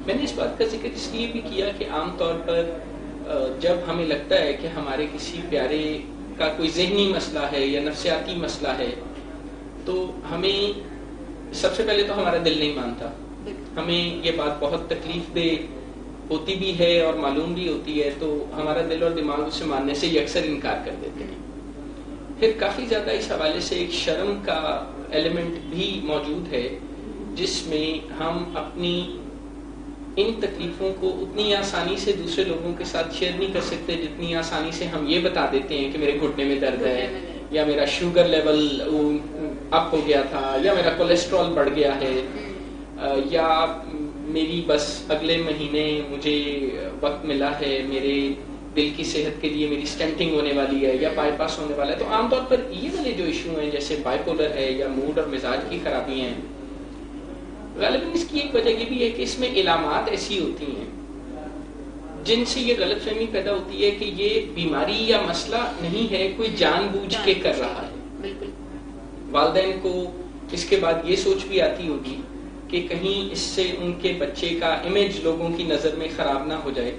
میں نے اس بات کا ذکر اس لیے بھی کیا کہ عام طور پر جب ہمیں لگتا ہے کہ ہمارے کسی پیارے کا کوئی ذہنی مسئلہ ہے یا نفسیاتی مسئلہ ہے تو ہمیں سب سے پہلے تو ہمارا دل نہیں مانتا، ہمیں یہ بات بہت تکلیف دہ ہوتی بھی ہے اور معلوم بھی ہوتی ہے، تو ہمارا دل اور دماغ اسے ماننے سے یہ اکثر انکار کر دیتے ہیں. پھر کافی زیادہ اس حوالے سے ایک شرم کا ایلیمنٹ بھی موجود ہے جس میں ہم اپنی ان تکلیفوں کو اتنی آسانی سے دوسرے لوگوں کے ساتھ شیئر نہیں کر سکتے جتنی آسانی سے ہم یہ بتا دیتے ہیں کہ میرے گھٹنے میں درد ہے، یا میرا شوگر لیول اپ ہو گیا تھا، یا میرا کولیسٹرول بڑھ گیا ہے، یا میری بس اگلے مہینے مجھے وقت ملا ہے، میرے دل کی صحت کے لیے میری سٹینٹنگ ہونے والی ہے یا بائی پاس ہونے والا ہے. تو عام طور پر یہ والے جو ایشو ہیں جیسے بائی پولر ہے یا موڈ اور مزاج کی خرابی ہیں، غالباً اس کی ایک وجہ یہ بھی ہے کہ اس میں علامات ایسی ہوتی ہیں جن سے یہ غلط فہمی پیدا ہوتی ہے کہ یہ بیماری یا مسئلہ نہیں ہے، کوئی جان بوجھ کے کر رہا ہے. والدین کو اس کے بعد یہ سوچ بھی آتی ہوگی کہ کہیں اس سے ان کے بچے کا امیج لوگوں کی نظر میں خراب نہ ہو جائے،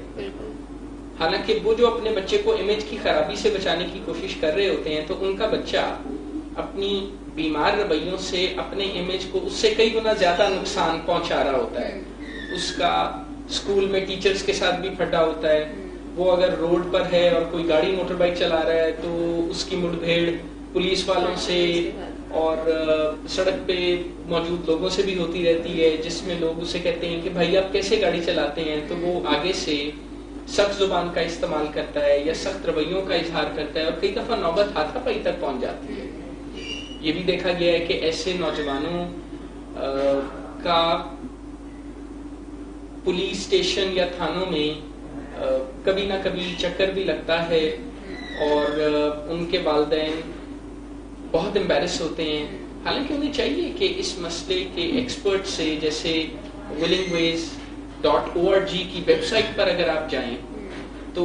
حالانکہ وہ جو اپنے بچے کو امیج کی خرابی سے بچانے کی کوشش کر رہے ہوتے ہیں تو ان کا بچہ اپنی بیمار رویوں سے اپنے امیج کو اس سے کئی گنا زیادہ نقصان پہنچا رہا ہوتا ہے. اس کا اسکول میں ٹیچرز کے ساتھ بھی پھٹا ہوتا ہے، وہ اگر روڈ پر ہے اور کوئی گاڑی موٹر بائک چلا رہا ہے تو اس کی مڑ بھیڑ پولیس والوں سے اور سڑک پہ موجود لوگوں سے بھی ہوتی رہتی ہے، جس میں لوگ اسے کہتے ہیں کہ بھائی آپ کیسے گاڑی چلاتے ہیں، تو وہ آگے سے سخت زبان کا استعمال کرتا ہے یا سخت رویوں کا اظہار کرتا ہے، اور کئی دفعہ نوبت ہاتھا پائی تک پہنچ جاتی ہے. یہ بھی دیکھا گیا ہے کہ ایسے نوجوانوں کا پولیس اسٹیشن یا تھانوں میں کبھی نہ کبھی چکر بھی لگتا ہے اور ان کے والدین بہت امبیرس ہوتے ہیں، حالانکہ انہیں چاہیے کہ اس مسئلے کے ایکسپرٹ سے، جیسے willingways.org کی ویب سائٹ پر اگر آپ جائیں تو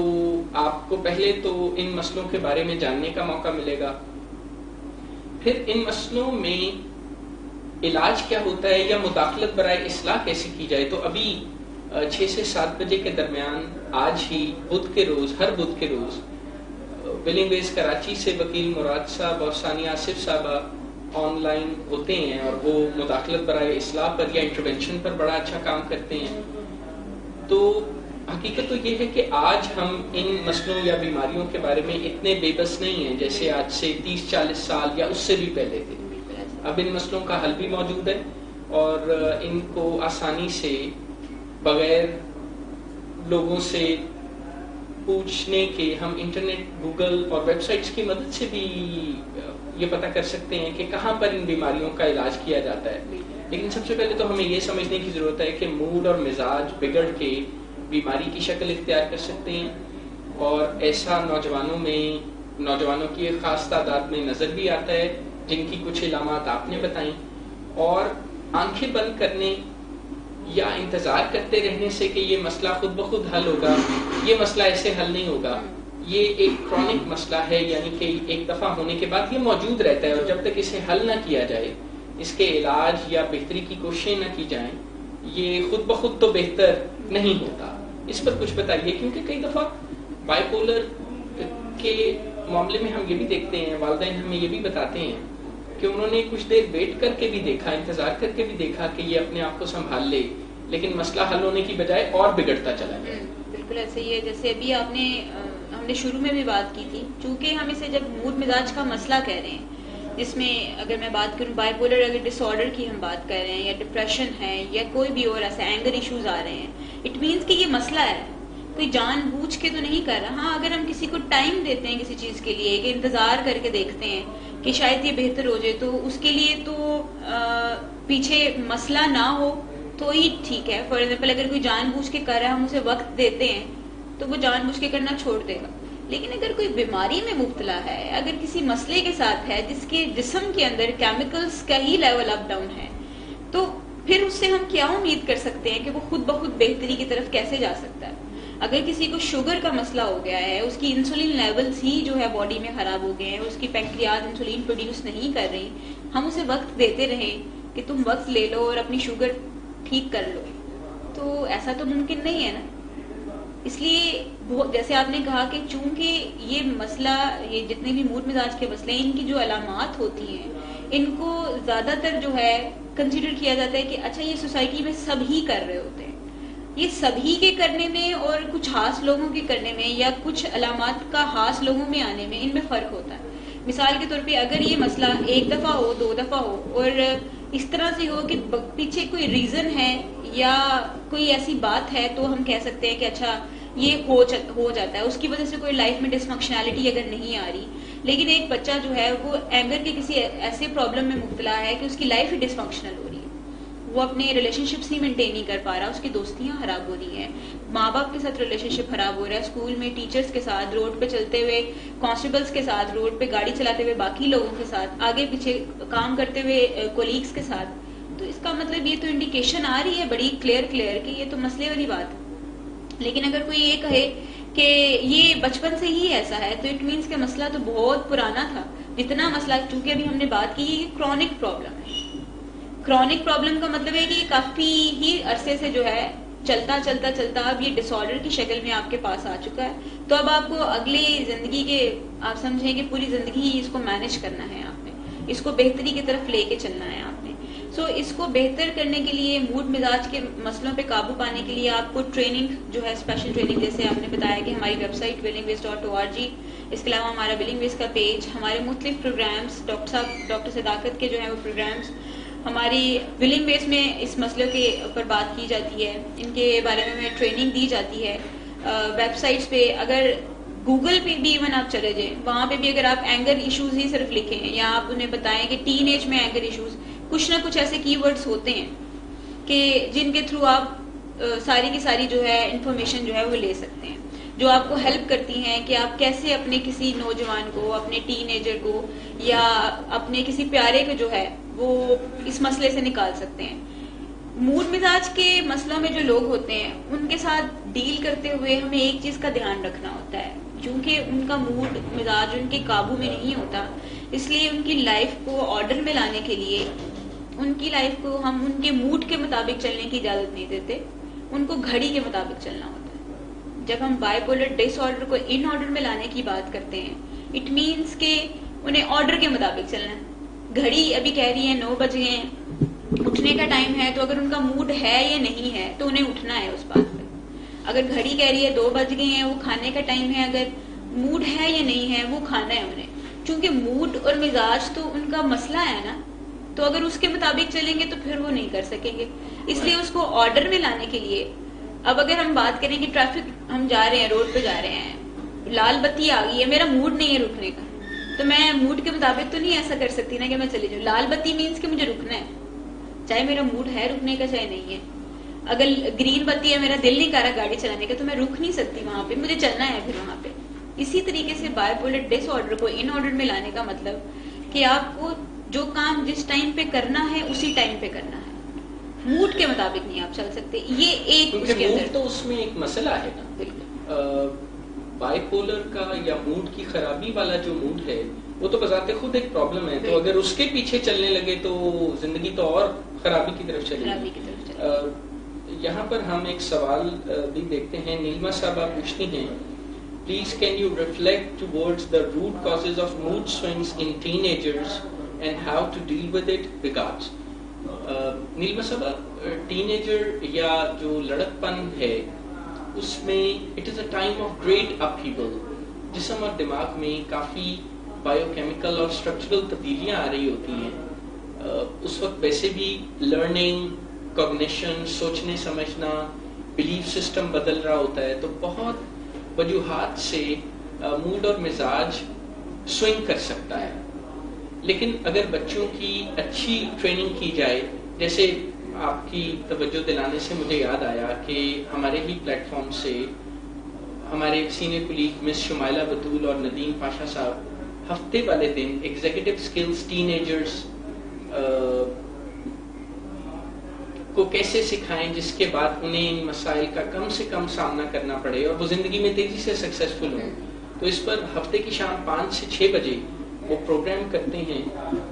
آپ کو پہلے تو ان مسئلوں کے بارے میں جاننے کا موقع ملے گا، پھر ان مسئلوں میں علاج کیا ہوتا ہے یا مداخلت برائے اصلاح کیسے کی جائے. تو ابھی 6 سے 7 بجے کے درمیان آج ہی بدھ کے روز، ہر بدھ کے روز ولنگ ویز کراچی سے وکیل مراد صاحب اور ثانیہ آصف صاحبہ آن لائن ہوتے ہیں اور وہ مداخلت برائے اصلاح پر یا انٹروینشن پر بڑا اچھا کام کرتے ہیں. تو حقیقت تو یہ ہے کہ آج ہم ان مسئلوں یا بیماریوں کے بارے میں اتنے بے بس نہیں ہیں جیسے آج سے 30-40 سال یا اس سے بھی پہلے تھے. اب ان مسئلوں کا حل بھی موجود ہے اور ان کو آسانی سے بغیر لوگوں سے پوچھنے کے ہم انٹرنیٹ، گوگل اور ویب سائٹس کی مدد سے بھی یہ پتہ کر سکتے ہیں کہ کہاں پر ان بیماریوں کا علاج کیا جاتا ہے. لیکن سب سے پہلے تو ہمیں یہ سمجھنے کی ضرورت ہے کہ موڈ اور مزاج بگڑ کے بیماری کی شکل اختیار کر سکتے ہیں، اور ایسا نوجوانوں کی ایک خاص تعداد میں نظر بھی آتا ہے جن کی کچھ علامات آپ نے بتائیں. اور آنکھیں بند کرنے یا انتظار کرتے رہنے سے کہ یہ مسئلہ خود بخود حل ہوگا، یہ مسئلہ ایسے حل نہیں ہوگا. یہ ایک کرونک مسئلہ ہے، یعنی کہ ایک دفعہ ہونے کے بعد یہ موجود رہتا ہے، اور جب تک اسے حل نہ کیا جائے، اس کے علاج یا بہتری کی کوششیں نہ کی جائیں، یہ خود بخود تو بہتر نہیں ہوتا. اس پر کچھ بتائیے، کیونکہ کئی دفعہ بائی پولر کے معاملے میں ہم یہ بھی دیکھتے ہیں، والدین ہمیں یہ بھی بتاتے ہیں کہ انہوں نے کچھ دیر ویٹ کر کے بھی دیکھا، انتظار کر کے بھی دیکھا کہ یہ اپنے آپ کو سنبھال لے، لیکن مسئلہ حل ہونے کی بجائے اور بگڑتا چلا گیا. بالکل ایسے ہی ہے. جیسے ابھی ہم نے شروع میں بھی بات کی تھی، چونکہ ہم اسے جب موڈ مزاج کا مسئلہ کہہ رہے ہیں، جس میں اگر میں بات کروں بائی پولر اگر ڈس آرڈر کی ہم بات کر رہے ہیں، یا ڈپریشن ہے، یا کوئی بھی اور ایسے اینگر ایشوز آ رہے ہیں، اٹ مینس کہ یہ مسئلہ ہے، کوئی جان بوجھ کے تو نہیں کر رہا. ہاں اگر ہم کسی کو ٹائم دیتے ہیں کسی چیز کے لیے، کہ انتظار کر کے دیکھتے ہیں کہ شاید یہ بہتر ہو جائے، تو اس کے لیے تو پیچھے مسئلہ نہ ہو تو ہی ٹھیک ہے. فار ایگزامپل اگر کوئی جان بوجھ کے کر رہا ہے، ہم اسے وقت دیتے ہیں تو وہ جان بوجھ کے کرنا چھوڑ دے گا. لیکن اگر کوئی بیماری میں مبتلا ہے، اگر کسی مسئلے کے ساتھ ہے جس کے جسم کے اندر کیمیکلز کا ہی لیول اپ ڈاؤن ہے، تو پھر اس سے ہم کیا امید کر سکتے ہیں کہ وہ خود بخود بہتری کی طرف کیسے جا سکتا ہے. اگر کسی کو شوگر کا مسئلہ ہو گیا ہے، اس کی انسولین لیولز ہی جو ہے باڈی میں خراب ہو گئے ہیں، اس کی پینکریاز انسولین پروڈیوس نہیں کر رہی، ہم اسے وقت دیتے رہیں کہ تم وقت لے لو اور اپنی شوگر ٹھیک کر لو، تو ایسا تو ممکن نہیں ہے نا. اس لیے جیسے آپ نے کہا کہ چونکہ یہ مسئلہ، یہ جتنے بھی موڈ مزاج کے مسئلے ہیں، ان کی جو علامات ہوتی ہیں، ان کو زیادہ تر جو ہے کنسیڈر کیا جاتا ہے کہ اچھا یہ سوسائٹی میں سب ہی کر رہے ہوتے ہیں. یہ سبھی کے کرنے میں اور کچھ خاص لوگوں کے کرنے میں، یا کچھ علامات کا خاص لوگوں میں آنے میں، ان میں فرق ہوتا ہے. مثال کے طور پہ اگر یہ مسئلہ ایک دفعہ ہو، 2 دفعہ ہو، اور اس طرح سے ہو کہ پیچھے کوئی ریزن ہے یا کوئی ایسی بات ہے، تو ہم کہہ سکتے ہیں کہ اچھا یہ ہو جاتا ہے، اس کی وجہ سے کوئی لائف میں ڈسفنکشنالٹی اگر نہیں آ رہی. لیکن ایک بچہ جو ہے وہ اینگر کے کسی ایسے پرابلم میں مبتلا ہے کہ اس کی لائف ہی ڈسفنکشنل ہو رہی ہے، وہ اپنے ریلیشن شپس ہی مینٹین نہیں کر پا رہا، اس کی دوستیاں خراب ہو رہی ہیں، ماں باپ کے ساتھ ریلیشن شپ خراب ہو رہا ہے، اسکول میں ٹیچرز کے ساتھ، روڈ پہ چلتے ہوئے کانسٹیبلز کے ساتھ، روڈ پہ گاڑی چلاتے ہوئے باقی لوگوں کے ساتھ، آگے پیچھے کام کرتے ہوئے کولیگز کے ساتھ. تو اس کا مطلب یہ تو انڈیکیشن آ رہی ہے بڑی کلیئر کہ یہ تو مسئلے والی بات ہے. لیکن اگر کوئی یہ کہے کہ یہ بچپن سے ہی ایسا ہے، تو اٹ مینس کہ مسئلہ تو بہت پرانا تھا. جتنا مسئلہ، چونکہ ابھی ہم نے بات کی یہ کرونک پرابلم ہے. کرونک پرابلم کا مطلب ہے کہ یہ کافی ہی عرصے سے جو ہے چلتا اب یہ ڈس آرڈر کی شکل میں آپ کے پاس آ چکا ہے. تو اب آپ کو اگلی زندگی کے، آپ سمجھیں کہ پوری زندگی ہی اس کو مینج کرنا ہے، آپ نے اس کو بہتری کی طرف لے کے چلنا ہے آپ نے. سو اس کو بہتر کرنے کے لیے، موڈ مزاج کے مسئلوں پہ قابو پانے کے لیے آپ کو ٹریننگ جو ہے، اسپیشل ٹریننگ، جیسے آپ نے بتایا کہ ہماری ویب سائٹ willingways.org، اس کے علاوہ ہمارا ولنگ ویز کا پیج، ہمارے مختلف پروگرامز، ڈاکٹر صداقت کے جو ہیں وہ پروگرامز، ہماری ولنگ ویز میں اس مسئلے کے اوپر بات کی جاتی ہے، ان کے بارے میں ٹریننگ دی جاتی ہے. ویب سائٹس پہ اگر گوگل پہ بھی ایون آپ چلے جائیں، وہاں پہ بھی اگر آپ اینگر ایشوز ہی صرف لکھیں، یا آپ انہیں بتائیں کہ ٹین ایج میں اینگر ایشوز، کچھ نہ کچھ ایسے کی ورڈز ہوتے ہیں کہ جن کے تھرو آپ ساری کی ساری جو ہے انفارمیشن جو ہے وہ لے سکتے ہیں. جو آپ کو ہیلپ کرتی ہیں کہ آپ کیسے اپنے کسی نوجوان کو, اپنے ٹین ایجر کو یا اپنے کسی پیارے کو جو ہے وہ اس مسئلے سے نکال سکتے ہیں. موڈ مزاج کے مسئلہ میں جو لوگ ہوتے ہیں ان کے ساتھ ڈیل کرتے ہوئے ہمیں ایک چیز کا دھیان رکھنا ہوتا ہے, کیونکہ ان کا موڈ مزاج ان کے قابو میں نہیں ہوتا, اس لیے ان کی لائف کو آرڈر میں لانے کے لیے ان کی لائف کو ہم ان کے موڈ کے مطابق چلنے کی اجازت نہیں دیتے, ان کو گھڑی کے مطابق چلنا ہوتا ہے. جب ہم بائی پولر ڈس آرڈر کو ان آرڈر میں لانے کی بات کرتے ہیں, اٹ مینس کہ انہیں آرڈر کے مطابق چلنا ہے. گھڑی ابھی کہہ رہی ہے 9 بج گئے ہیں, اٹھنے کا ٹائم ہے, تو اگر ان کا موڈ ہے یا نہیں ہے تو انہیں اٹھنا ہے اس بات پہ. اگر گھڑی کہہ رہی ہے 2 بج گئے ہیں, وہ کھانے کا ٹائم ہے, اگر موڈ ہے یا نہیں ہے وہ کھانا ہے انہیں, چونکہ موڈ اور مزاج تو ان کا مسئلہ ہے نا, تو اگر اس کے مطابق چلیں گے تو پھر وہ نہیں کر سکیں گے. اس لیے اس کو آرڈر میں لانے کے لیے, اب اگر ہم بات کریں کہ ٹریفک, ہم جا رہے ہیں, روڈ پہ جا رہے ہیں, لال بتی آ گئی ہے, میرا موڈ نہیں ہے رکنے کا, تو میں موڈ کے مطابق تو نہیں ایسا کر سکتی نا کہ میں چلی جاؤں. لال بتی مینس کہ مجھے رکنا ہے, چاہے میرا موڈ ہے رکنے کا چاہے نہیں ہے. اگر گرین بتی ہے, میرا دل نہیں کر رہا گاڑی چلانے کا, تو میں رک نہیں سکتی وہاں پہ, مجھے چلنا ہے پھر وہاں پہ. اسی طریقے سے بائی پولر ڈس آرڈر کو ان آرڈر میں لانے کا مطلب کہ آپ کو جو کام جس ٹائم پہ کرنا ہے اسی ٹائم پہ کرنا ہے, موڈ کے مطابق نہیں آپ چل سکتے. یہ ایک اس کے اندر تو اس میں ایک مسئلہ ہے نا, بائی پولر کا یا موڈ کی خرابی والا جو موڈ ہے وہ تو بذات خود ایک پرابلم ہے, تو اگر اس کے پیچھے چلنے لگے تو زندگی تو اور خرابی کی طرف چلے گی. یہاں پر ہم ایک سوال بھی دیکھتے ہیں. نیلما صاحبہ پوچھتی ہیں, please can you reflect towards the root causes of mood swings in teenagers and how to deal with it. Regards. Neelma صاحبہ, ٹین ایجر یا جو لڑکپن ہے اس میں it is a time of great upheaval. جسم اور دماغ میں کافی بایو کیمیکل اور اسٹرکچرل تبدیلیاں آ رہی ہوتی ہیں. اس وقت ویسے بھی لرننگ, کوگنیشن, سوچنے سمجھنا, بلیف سسٹم بدل رہا ہوتا ہے, تو بہت وجوہات سے موڈ اور مزاج سوئنگ کر سکتا ہے. لیکن اگر بچوں کی اچھی ٹریننگ کی جائے, جیسے آپ کی توجہ دلانے سے مجھے یاد آیا کہ ہمارے ہی پلیٹ فارم سے ہمارے سینئر کولیگ مس شمائلہ بطول اور ندیم پاشا صاحب ہفتے والے دن ایگزیکٹو سکلز ٹین ایجرز کو کیسے سکھائیں جس کے بعد انہیں ان مسائل کا کم سے کم سامنا کرنا پڑے اور وہ زندگی میں تیزی سے سکسیسفل ہوں. تو اس پر ہفتے کی شام 5 سے 6 بجے وہ پروگرام کرتے ہیں,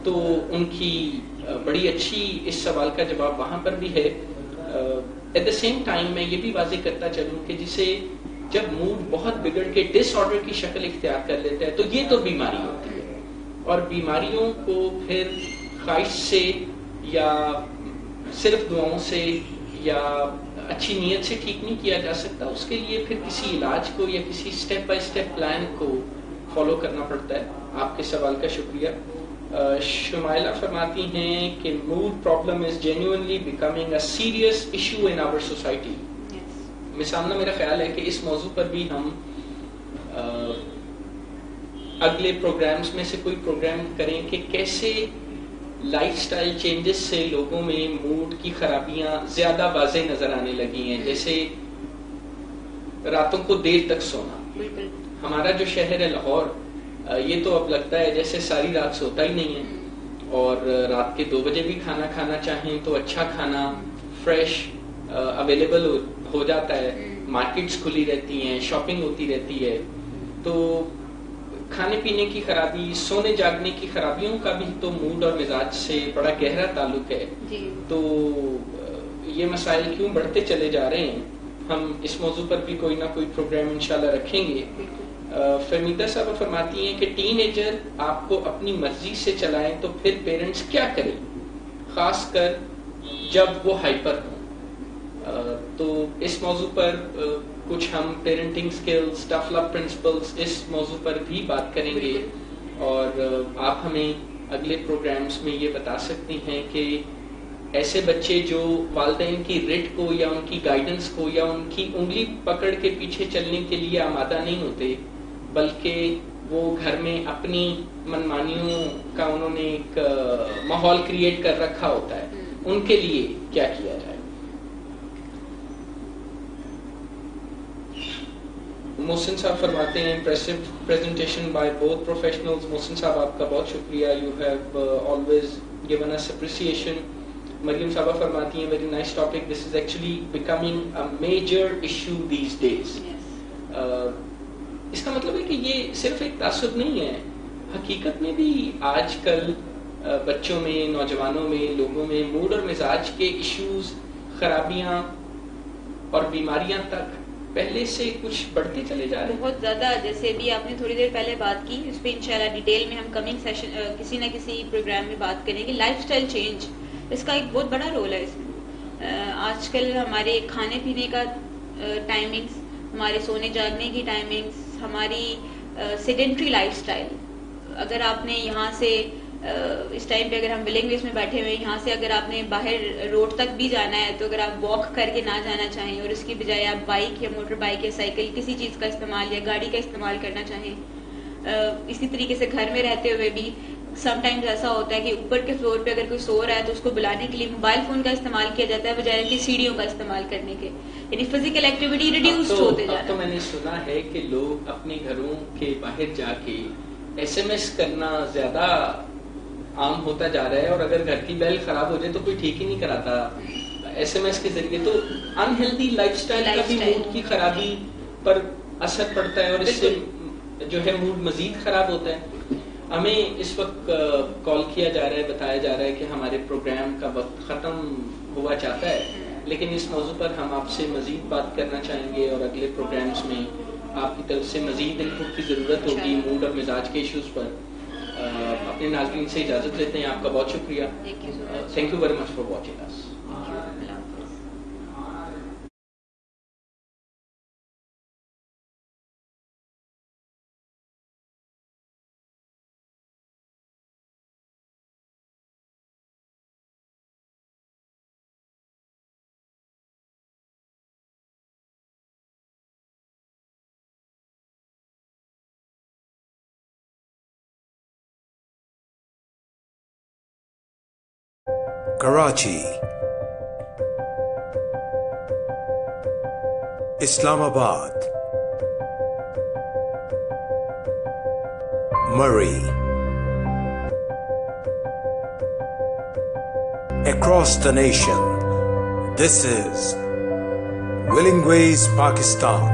تو ان کی بڑی اچھی اس سوال کا جواب وہاں پر بھی ہے. ایٹ دا سیم ٹائم میں یہ بھی واضح کرتا چلوں کہ جسے جب موڈ بہت بگڑ کے ڈس آرڈر کی شکل اختیار کر لیتا ہے تو یہ تو بیماری ہوتی ہے, اور بیماریوں کو پھر خواہش سے یا صرف دعاؤں سے یا اچھی نیت سے ٹھیک نہیں کیا جا سکتا. اس کے لیے پھر کسی علاج کو یا کسی سٹیپ بائی سٹیپ پلان کو فالو کرنا پڑتا ہے. آپ کے سوال کا شکریہ. شمائلہ فرماتی ہیں کہ mood problem is genuinely becoming a serious issue in our society. مثالنا میرا خیال ہے کہ اس موضوع پر بھی ہم اگلے پروگرامز میں سے کوئی پروگرام کریں کہ کیسے لائف سٹائل چینجز سے لوگوں میں موڈ کی خرابیاں زیادہ واضح نظر آنے لگی ہیں. جیسے راتوں کو دیر تک سونا. ہمارا جو شہر ہے لاہور, یہ تو اب لگتا ہے جیسے ساری رات سوتا ہی نہیں ہے, اور رات کے 2 بجے بھی کھانا کھانا چاہیں تو اچھا کھانا فریش اویلیبل ہو جاتا ہے, مارکیٹس کھلی رہتی ہیں, شاپنگ ہوتی رہتی ہے. تو کھانے پینے کی خرابی, سونے جاگنے کی خرابیوں کا بھی تو موڈ اور مزاج سے بڑا گہرا تعلق ہے. تو یہ مسائل کیوں بڑھتے چلے جا رہے ہیں, ہم اس موضوع پر بھی کوئی نہ کوئی پروگرام انشاءاللہ رکھیں گے. فہمیدہ صاحبہ فرماتی ہیں کہ ٹین ایجر آپ کو اپنی مرضی سے چلائیں تو پھر پیرنٹس کیا کریں, خاص کر جب وہ ہائپر ہوں. تو اس موضوع پر کچھ ہم پیرنٹنگ سکلز, ٹف لو پرنسپلز, اس موضوع پر بھی بات کریں گے. اور آپ ہمیں اگلے پروگرامز میں یہ بتا سکتی ہیں کہ ایسے بچے جو والدین کی رٹ کو یا ان کی گائیڈنس کو یا ان کی انگلی پکڑ کے پیچھے چلنے کے لیے آمادہ نہیں ہوتے, بلکہ وہ گھر میں اپنی منمانیوں کا انہوں نے ایک ماحول کریٹ کر رکھا ہوتا ہے, ان کے لیے کیا کیا جائے. محسن صاحب فرماتے ہیں presentation by both professionals. Mohsin صاحب آپ کا بہت شکریہ, you have always given us appreciation. Maryam صاحبہ فرماتی ہیں very nice topic, this is actually becoming a major issue these days. اس کا مطلب ہے کہ یہ صرف ایک تعصب نہیں ہے, حقیقت میں بھی آج کل بچوں میں, نوجوانوں میں, لوگوں میں موڈ اور مزاج کے ایشوز, خرابیاں اور بیماریاں تک پہلے سے کچھ بڑھتے چلے جا رہے ہیں بہت زیادہ. جیسے بھی آپ نے تھوڑی دیر پہلے بات کی, اس پہ انشاءاللہ ڈیٹیل میں ہم کمنگ سیشن کسی نہ کسی پروگرام میں بات کریں گے. لائف سٹائل چینج اس کا ایک بہت بڑا رول ہے اس میں. آج کل ہمارے کھانے پینے کا ٹائمنگز, ہمارے سونے جاگنے کی ٹائمنگز, ہماری سیڈنٹری لائف سٹائل. اگر آپ نے یہاں سے اس ٹائم پہ اگر ہم ولنگ ویز میں بیٹھے ہوئے, یہاں سے اگر آپ نے باہر روڈ تک بھی جانا ہے تو اگر آپ واک کر کے نہ جانا چاہیں اور اس کی بجائے آپ بائک یا موٹر بائک یا سائیکل کسی چیز کا استعمال یا گاڑی کا استعمال کرنا چاہیں. اسی طریقے سے گھر میں رہتے ہوئے بھی سم ٹائمز ایسا ہوتا ہے کہ اوپر کے فلور پہ اگر کوئی سو رہا ہے تو اس کو بلانے کے لیے موبائل فون کا استعمال کیا جاتا ہے بجائے کہ سیڑھیوں کا استعمال کرنے کے. یعنی فزیکل ایکٹیویٹی ریڈیوسڈ ہوتے جا رہا ہے. تو میں نے سنا ہے کہ لوگ اپنے گھروں کے باہر جا کے ایس ایم ایس کرنا زیادہ عام ہوتا جا رہا ہے, اور اگر گھر کی بیل خراب ہو جائے تو کوئی ٹھیک ہی نہیں کراتا ایس ایم ایس کے ذریعے. تو انہیلدی لائف سٹائل کا بھی موڈ کی خرابی پر اثر پڑتا ہے, اور اس سے جو ہے موڈ مزید خراب ہوتا ہے. ہمیں اس وقت کال کیا جا رہا ہے, بتایا جا رہا ہے کہ ہمارے پروگرام کا وقت ختم ہوا چاہتا ہے, لیکن اس موضوع پر ہم آپ سے مزید بات کرنا چاہیں گے, اور اگلے پروگرامز میں آپ کی طرف سے مزید انپٹ کی ضرورت ہوگی موڈ اور مزاج کے ایشوز پر. اپنے ناظرین سے اجازت لیتے ہیں. آپ کا بہت شکریہ. Thank you very much for watching us. Karachi, Islamabad, Murray, across the nation, this is Willing Ways, Pakistan.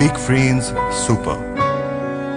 Peak Friends Super.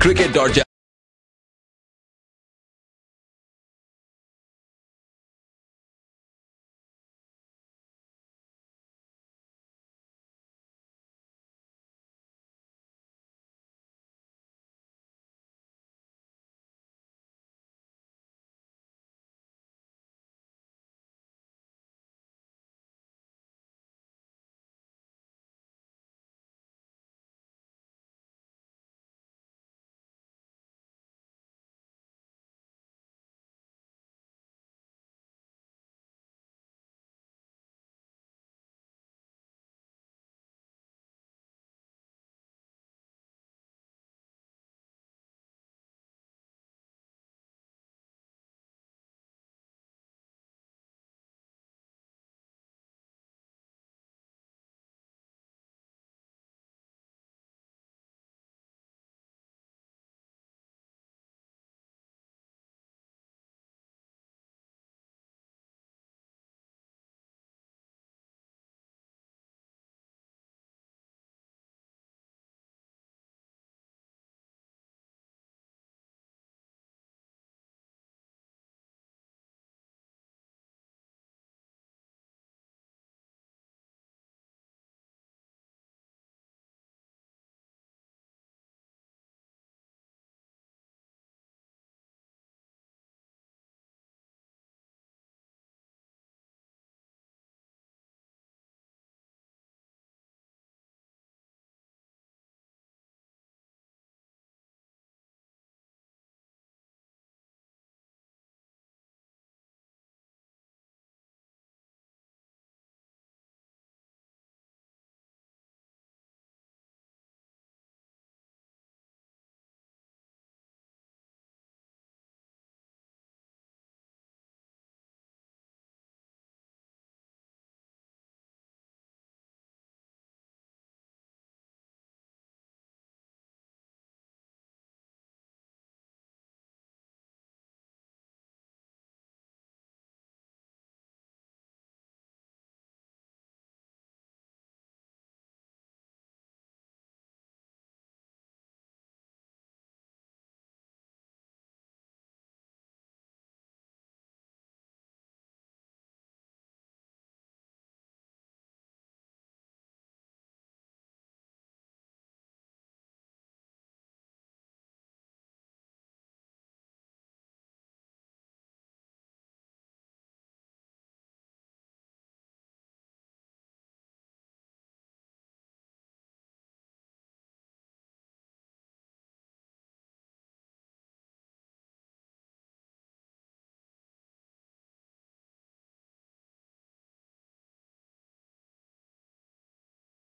cricket.jazz